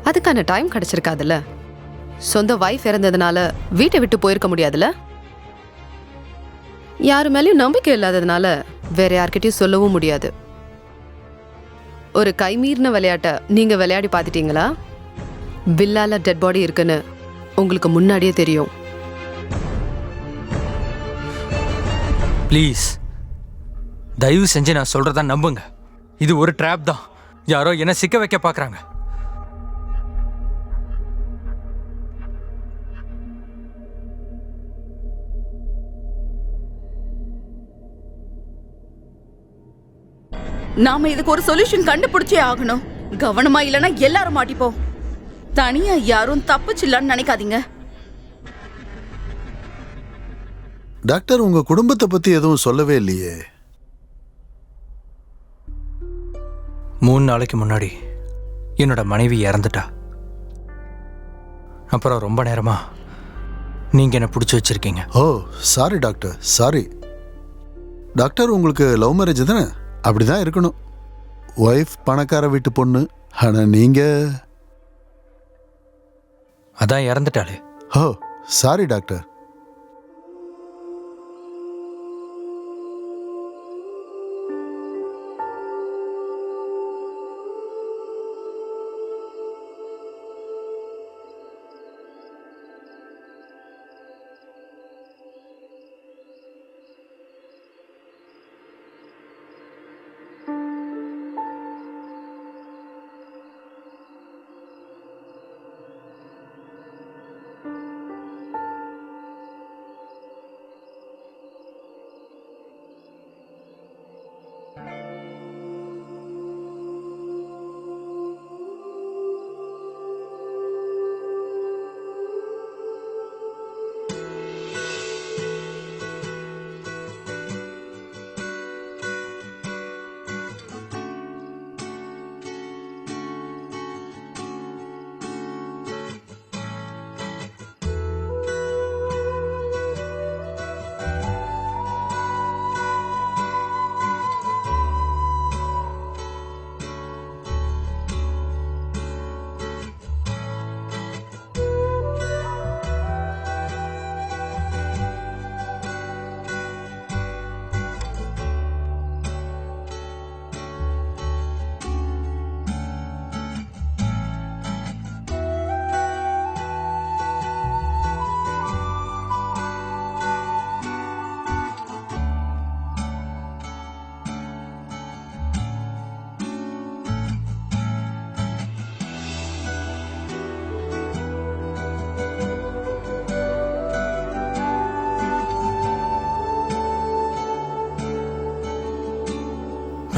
அதுக்கான டைம் கிடைச்சிருக்காதுல்ல. சொந்த வைஃப் இறந்ததுனால வீட்டை விட்டு போயிருக்க முடியாதுல்ல. யாரு மேலேயும் நம்பிக்கை இல்லாததுனால வேற யார்கிட்டயும் சொல்லவும் முடியாது. ஒரு கைமீறின விளையாட்டை நீங்க விளையாடி பார்த்துட்டீங்களா? வில்லால டெட் பாடி இருக்குன்னு உங்களுக்கு முன்னாடியே தெரியும். ப்ளீஸ், தயவு செஞ்சு நான் சொல்றதா நம்புங்க. இது ஒரு ட்ராப் தான். யாரோ என்ன சிக்க வைக்க பார்க்கறாங்க. நாம இதுக்கு ஒரு சொல்யூஷன் கண்டுபிடிச்சே ஆகணும். கவனமா இல்லைன்னா எல்லாரும் மாட்டிப்போம். தனியா யாரும் தப்பிச்சிடலான்னு நினைக்காதீங்க. டாக்டர், உங்க குடும்பத்தை பத்தி எதுவும் சொல்லவே இல்லையே. 3 நாளைக்கு முன்னாடி என்னோட மனைவி இறந்துட்டா. அப்புறம் ரொம்ப நேரமா நீங்கள் என்ன பிடிச்சி வச்சிருக்கீங்க. ஓ சாரி டாக்டர், சாரி டாக்டர். உங்களுக்கு லவ் மேரேஜ் தானே? அப்படிதான் இருக்கணும். ஒய்ஃப் பணக்கார வீட்டு பொண்ணு, ஆனால் நீங்கள் அதான் இறந்துட்டாளே. ஓ சாரி டாக்டர்.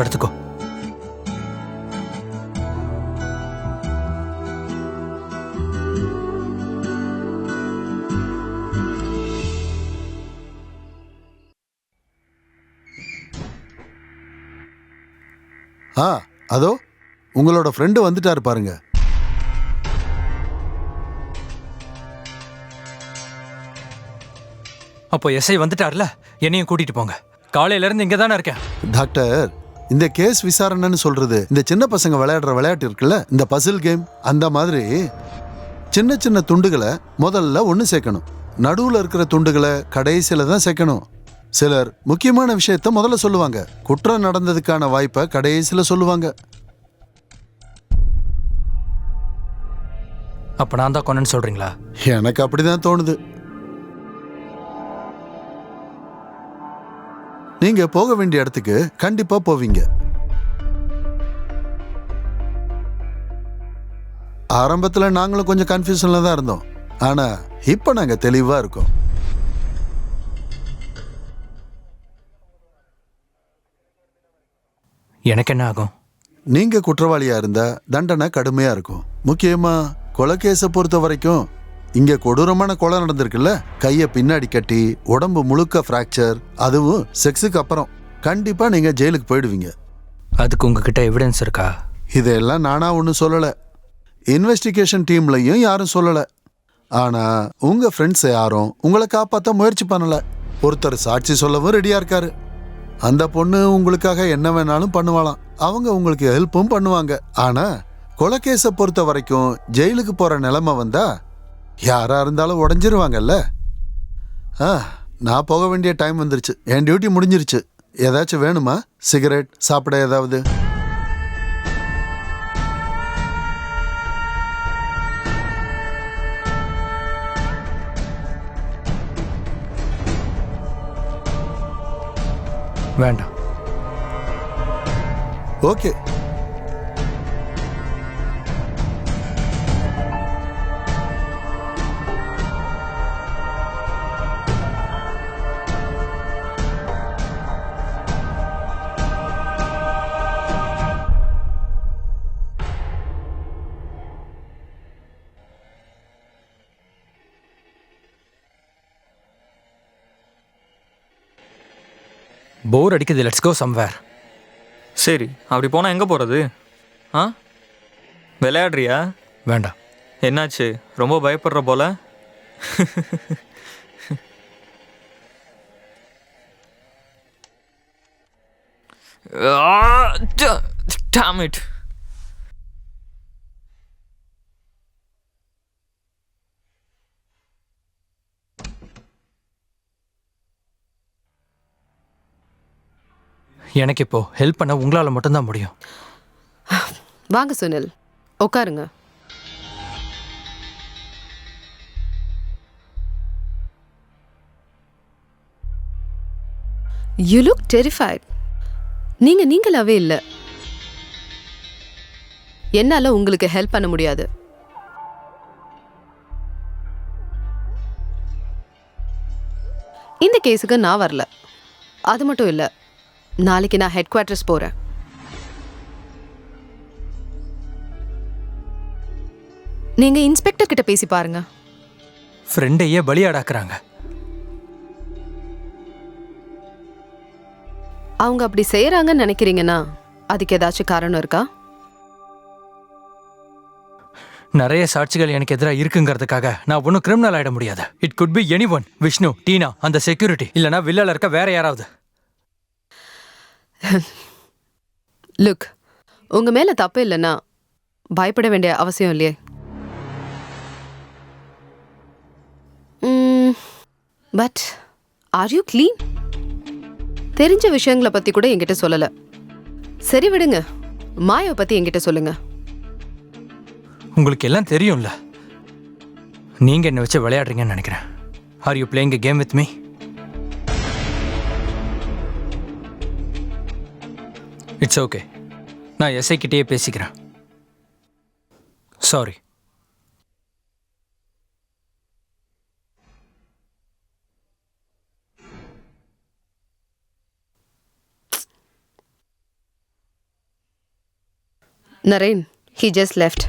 எடுத்துக்கோ. அதோ உங்களோட ஃப்ரெண்டு வந்துட்டாரு பாருங்க. அப்போ எஸ்ஐ வந்துட்டார்ல, என்னையும் கூட்டிட்டு போங்க. காலையில இருந்து இங்க தானே இருக்கேன். டாக்டர், இந்த கேஸ் விசாரணைன்னு சொல்றது இந்த சின்ன பசங்க விளையாடுற விளையாட்டு இருக்குல்ல, இந்த பசில் கேம், அந்த மாதிரி சின்ன சின்ன துண்டுகளை முதல்ல ஒன்று சேர்க்கணும். நடுவில் இருக்கிற துண்டுகளை கடைசியில தான் சேர்க்கணும். சிலர் முக்கியமான விஷயத்த முதல்ல சொல்லுவாங்க, குற்றம் நடந்ததுக்கான வாய்ப்பை கடைசியில சொல்லுவாங்க. அப்ப நான் தான் கொன்னேன்னு சொல்றீங்களா? எனக்கு அப்படிதான் தோணுது. நீங்க போக வேண்டிய இடத்துக்கு கண்டிப்பா போவீங்க. ஆரம்பத்துல நாங்களும் கொஞ்சம் கன்ஃபியூஷன்ல தான் இருந்தோம், ஆனா இப்ப நாங்க தெளிவா இருக்கோம். எனக்கு என்ன ஆகும்? நீங்க குற்றவாளியா இருந்தா தண்டனை கடுமையா இருக்கும். முக்கியமா கொலைகேஸை பொறுத்த வரைக்கும் இங்க கொடூரமான கொலை நடந்திருக்குல்ல, கைய பின்னாடி கட்டி உடம்பு முழுக்க பிராக்சர், அதுவும் செக்ஸுக்கு அப்புறம். கண்டிப்பா நீங்க ஜெயிலுக்கு போயிடுவீங்க. அதுக்கு உங்ககிட்ட எவிடன்ஸ் இருக்கா? இதெல்லாம் நானா ஒன்றும் சொல்லல, இன்வெஸ்டிகேஷன் டீம்லையும் யாரும் சொல்லல. ஆனா உங்க ஃப்ரெண்ட்ஸ் யாரும் உங்களை காப்பாற்ற முயற்சி பண்ணல. ஒருத்தர் சாட்சி சொல்லவும் ரெடியா இருக்காரு. அந்த பொண்ணு உங்களுக்காக என்ன வேணாலும் பண்ணுவாளாம், அவங்க உங்களுக்கு ஹெல்ப்பும் பண்ணுவாங்க. ஆனா கொலைகேஸை பொறுத்த வரைக்கும் ஜெயிலுக்கு போற நிலைமை வந்தா யாரா இருந்தாலும் உடஞ்சிருவாங்கல்ல. நான் போக வேண்டிய டைம் வந்துருச்சு, என் டியூட்டி முடிஞ்சிருச்சு. ஏதாச்சும் வேணுமா? சிகரெட், சாப்பிட ஏதாவது? வேண்டாம். ஓகே. போர் அடிக்குது, லெட்ஸ் கோ சம்வேர். சரி, அப்படி போனால் எங்கே போகிறது? விளையாடுறியா? வேண்டாம். என்னாச்சு, ரொம்ப பயப்படுற போல? Damn it. எனக்கு இப்போ ஹெல்ப் பண்ண உங்களால மட்டும்தான் முடியும். வாங்க சுனில், உட்காருங்க. You look terrified. நீங்களாவே இல்லை. என்னால உங்களுக்கு ஹெல்ப் பண்ண முடியாது. இந்த கேஸுக்கு நான் வரல. அது மட்டும் இல்லை, நாளைக்கு நான் ஹெட் குவார்ட்டர்ஸ் போறேன். நீங்க இன்ஸ்பெக்டர் கிட்ட பேசி பாருங்க. ஃப்ரெண்டையே பலியாடாக்குறாங்க. அவங்க அப்படி செய்யறாங்கன்னு நினைக்கிறீங்கன்னா அதுக்கு ஏதாச்சும் காரணம் இருக்கா? நிறைய சாட்சிகள் எனக்கு எதிராக இருக்குங்கிறதுக்காக நான் ஒன்றும் கிரிமினல் ஆயிட முடியாது. It could be anyone. Vishnu, Tina, அந்த செக்யூரிட்டி, இல்லைனா வில்லல இருக்க வேற யாராவது. லுக், உங்க மேல தப்பு இல்லைன்னா பயப்பட வேண்டிய அவசியம் இல்லையே. But are you clean? தெரிஞ்ச விஷயங்களை பத்தி கூட என்கிட்ட சொல்லல. சரி விடுங்க, மாயாவை பத்தி என்கிட்ட சொல்லுங்க. உங்களுக்கு எல்லாம் தெரியும்ல. நீங்க என்ன வச்சு விளையாடுறீங்கன்னு நினைக்கிறேன். Are you playing a game with me? It's okay, நான் எஸ்ஐ கிட்டேயே பேசிக்கிறேன். Sorry. Naren, he just left.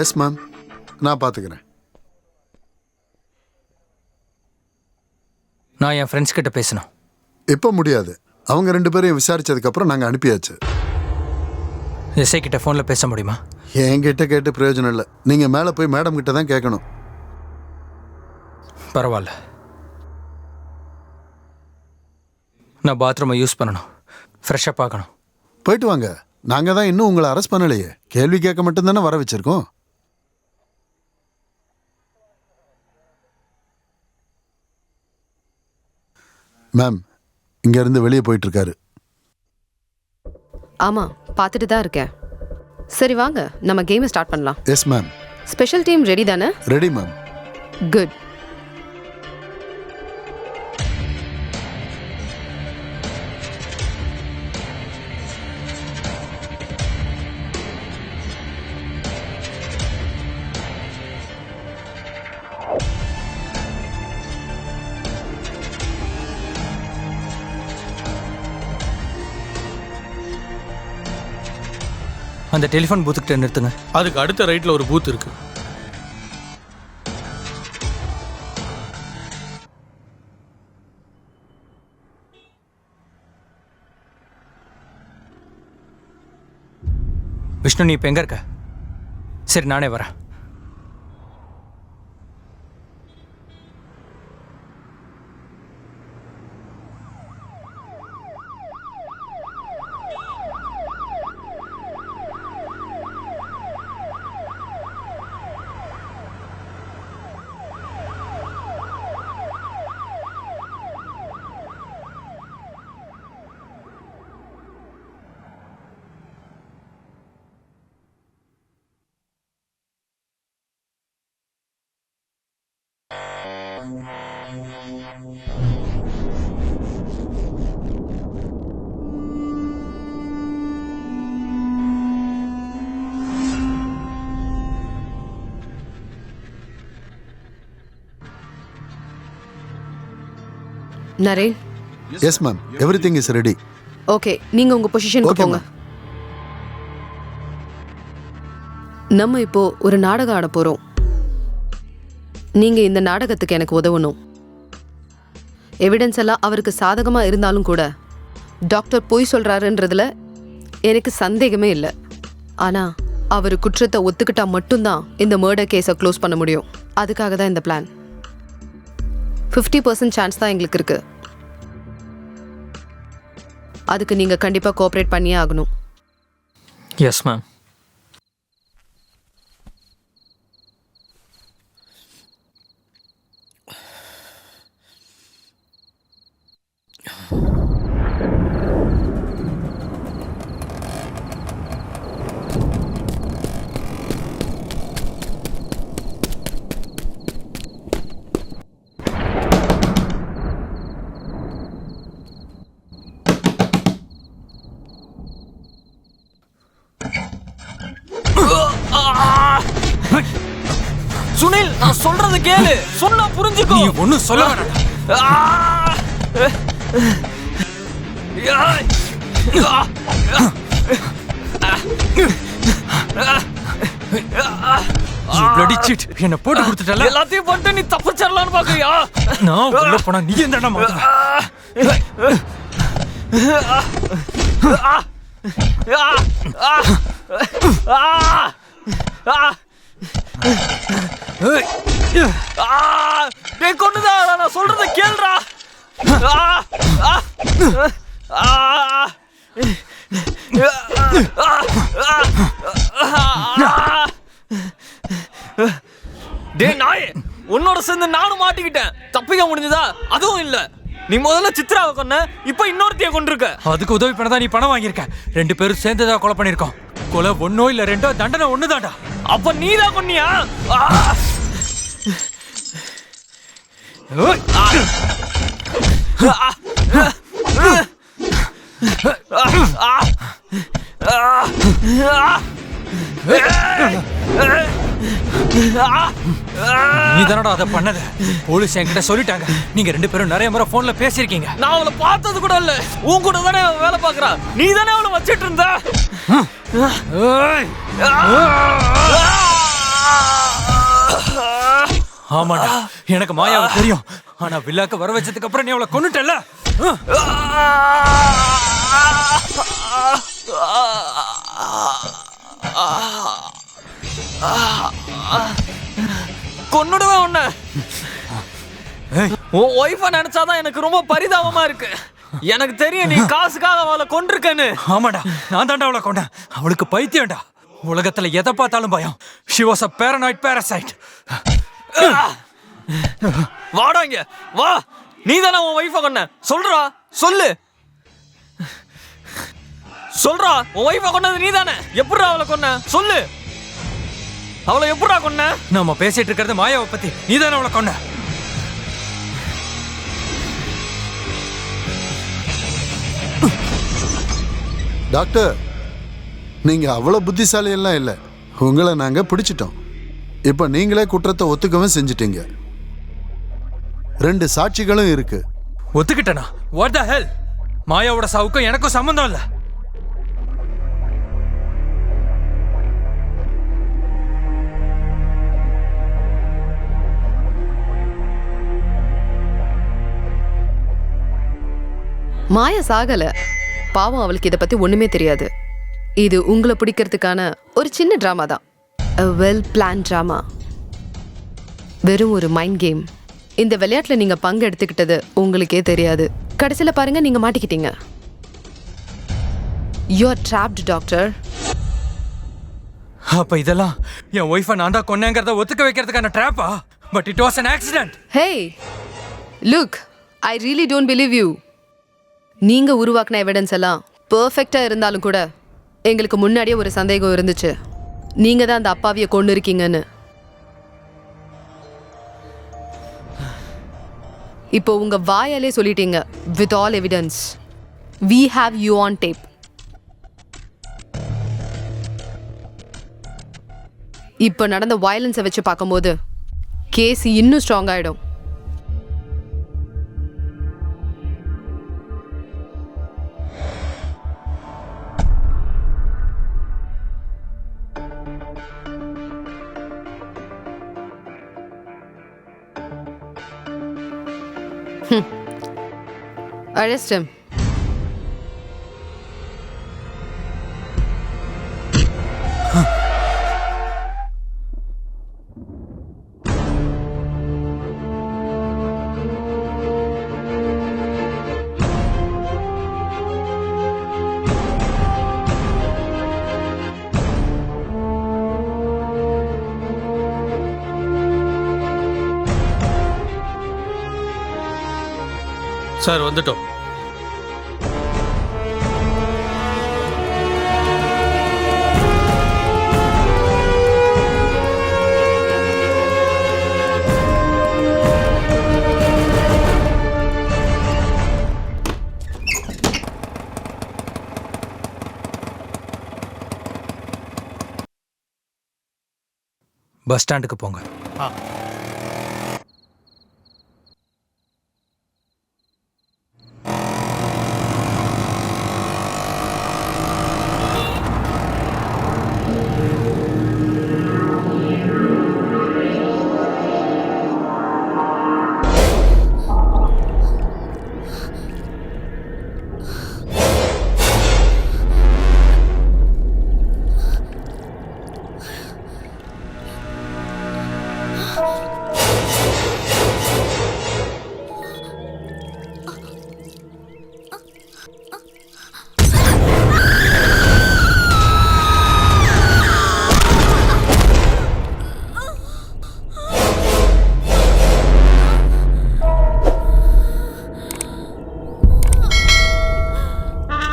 Yes ma'am, நான் பார்த்துக்கிறேன். நான் என் ஃப்ரெண்ட்ஸ் கிட்ட பேசணும். இப்போ முடியாது. அவங்க 2 பேரையும் விசாரிச்சதுக்கப்புறம் நாங்கள் அனுப்பியாச்சு. எஸ்ஐ கிட்ட ஃபோனில் பேச முடியுமா? என்கிட்ட கேட்டு பிரயோஜனம் இல்லை. நீங்கள் மேலே போய் மேடம் கிட்ட தான் கேட்கணும். பரவாயில்ல, நான் பாத்ரூமை யூஸ் பண்ணணும், ஃப்ரெஷ்ஷப் ஆகணும். போயிட்டு வாங்க. நாங்கள் தான் இன்னும் உங்களை அரெஸ்ட் பண்ணலையே. கேள்வி கேட்க மட்டும்தானே வர வச்சிருக்கோம். மேம், இங்கேருந்து வெளியே போயிட்டு இருக்காரு. ஆமா, பார்த்துட்டு தான் இருக்கேன். சரி வாங்க, நம்ம கேமை ஸ்டார்ட் பண்ணலாம். Yes ma'am. Special team ready தானே? Ready ma'am. குட். அந்த டெலிஃபோன் பூத்துக்கிட்ட நிறுத்துங்க. அதுக்கு அடுத்த ரைட்ல ஒரு பூத் இருக்கு. விஷ்ணு, நீ இப்போ எங்க இருக்க? சரி, நானே வரேன். Naren. Yes ma'am, everything is ready. Okay, நீங்க உங்க பொசிஷனுக்கு போங்க. நம்ம இப்போ ஒரு நாடகம் ஆட போறோம். நீங்க இந்த நாடகத்துக்கு எனக்கு உதவணும். எவிடன்ஸ் எல்லாம் அவருக்கு சாதகமா இருந்தாலும் கூட டாக்டர் பொய் சொல்றாருன்றதுல எனக்கு சந்தேகமே இல்லை. ஆனா அவர் குற்றத்தை ஒத்துக்கிட்டா மட்டும்தான் இந்த மர்டர் கேஸை க்ளோஸ் பண்ண முடியும். அதுக்காக தான் இந்த பிளான். 50% சான்ஸ் தான் எங்களுக்கு இருக்கு. அதுக்கு நீங்க கண்டிப்பா கோஆபரேட் பண்ணியே ஆகணும். Yes ma'am. சுனில், நான் சொல்றது கேளு. சொன்னா புரிஞ்சுக்கோ. நீ ஒண்ணும் சொல்ல வேணாம். என்ன போட்டு கொடுத்துட்டல. எல்லாத்தையும் பண்ணிட்டு நீ தப்பிச்சிடலான்னு பாக்குறியா? நான் உள்ள போனா நீ என்னடா மாத்த? டேய் கொன்னுடா, நான் சொல்றத கேளுடா. டேய் நாயே, உன்னோட சேர்ந்து நானும் மாட்டிக்கிட்டேன். தப்பிக்க முடிஞ்சதா? அதுவும் இல்ல. நீ முதல்ல சித்ராவை கொன்ன, இப்ப இன்னொருத்தைய கொண்டிருக்க. அதுக்கு உதவி பண்ணதா நீ பணம் வாங்கியிருக்க. 2 பேரும் சேர்ந்துதான் கொலை பண்ணிருக்கோம். கொலை ஒன்னோ இல்ல ரெண்டோ, தண்டனை ஒண்ணுதான்டா. அப்ப நீதான் கொன்னியா? நீ தானடா அதை பண்ணத. போலீஸ் என்கிட்ட சொல்லிட்டாங்க. நீங்க 2 பேரும் நிறைய முறை போன்ல பேசிருக்கீங்க. நான் அவளை பார்த்தது கூட இல்ல. உன் கூட தானே வேலை பாக்குறா. நீ தானே அவளை வச்சிட்டு இருந்த. ஆமாடா, எனக்கு மாயாவை தெரியும். ஆனா வில்லாக்க வர வச்சதுக்கு அப்புறம் நீ அவளை கொன்னுட்டல. கொன்னுடுவேன் உன்ன. உன் ஒய்ஃபை நினைச்சாதான் எனக்கு ரொம்ப பரிதாபமா இருக்கு. எனக்கு தெரியும் நீ காசுக்காக அவளை கொண்டிருக்கன்னு. ஆமாடா, நான் தாண்டா அவளை கொண்டேன். அவளுக்கு பைத்தியம்டா. உலகத்துல எதை பார்த்தாலும் பயம். She was a paranoid parasite. வாடா இங்க வா. நீ தானே உன் ஒய்ஃபை கொன்ன. சொல்றா, சொல்லு. சொல்றா, உன் ஒய்ஃபை கொன்னது நீ தானே. எப்படிடா அவளை கொன்ன? சொல்லு. அவளை எப்படிடா கொன்ன? நாம பேசிட்டு இருக்கிறது மாயாவை பத்தி. நீ தானே அவளை கொன்ன. டாக்டர், நீங்க அவ்வளவு புத்திசாலி எல்லாம் இல்லை. உங்களை நாங்க பிடிச்சிட்டோம். இப்ப நீங்களே குற்றத்தை ஒத்துக்கவும் செஞ்சிட்டீங்க. 2 சாட்சிகளும் இருக்கு. ஒத்துக்கிட்டனா? வாட் த ஹெல்? மாயாவோட சாவுக்கும் எனக்கும் சம்பந்தம் இல்ல. மாயா சாகல. பாவம், அவளுக்கு இதை பத்தி ஒண்ணுமே தெரியாது. இது உங்களை பிடிக்கிறதுக்கான ஒரு சின்ன டிராமா தான். Well plan drama. வெறும் ஒரு மைண்ட் கேம். இந்த விளையாட்டுல நீங்க பங்கு எடுத்துக்கிட்டது உங்களுக்கே தெரியாது. கடைசியில பாருங்க, நீங்க மாட்டிக்கிட்டீங்க. You are trapped doctor. அப்ப இதெல்லாம் என் ஒய்ஃபை நான் தான் கொன்னேங்கிறத ஒத்துக்க வைக்கிறதுக்கான ட்ராப்பா? But it was an accident. Hey, look, I really don't believe you. நீங்க உருவாக்குன எவிடன்ஸ் எல்லாம் பெர்ஃபெக்ட்டா இருந்தாலும் கூட எங்களுக்கு முன்னாடியே ஒரு சந்தேகம் இருந்துச்சு. நீங்க தான் அந்த அப்பாவியை கொண்டு இருக்கீங்கன்னு. இப்போ உங்க வாயாலே சொல்லிட்டீங்க. With all evidence we have you on tape. இப்போ நடந்த வயலன்ஸை வச்சு பார்க்கும்போது கேஸ் இன்னும் ஸ்ட்ராங் ஆயிடும். Arrest him. சார் வந்துட்டோம். பஸ் ஸ்டாண்டுக்கு போங்க.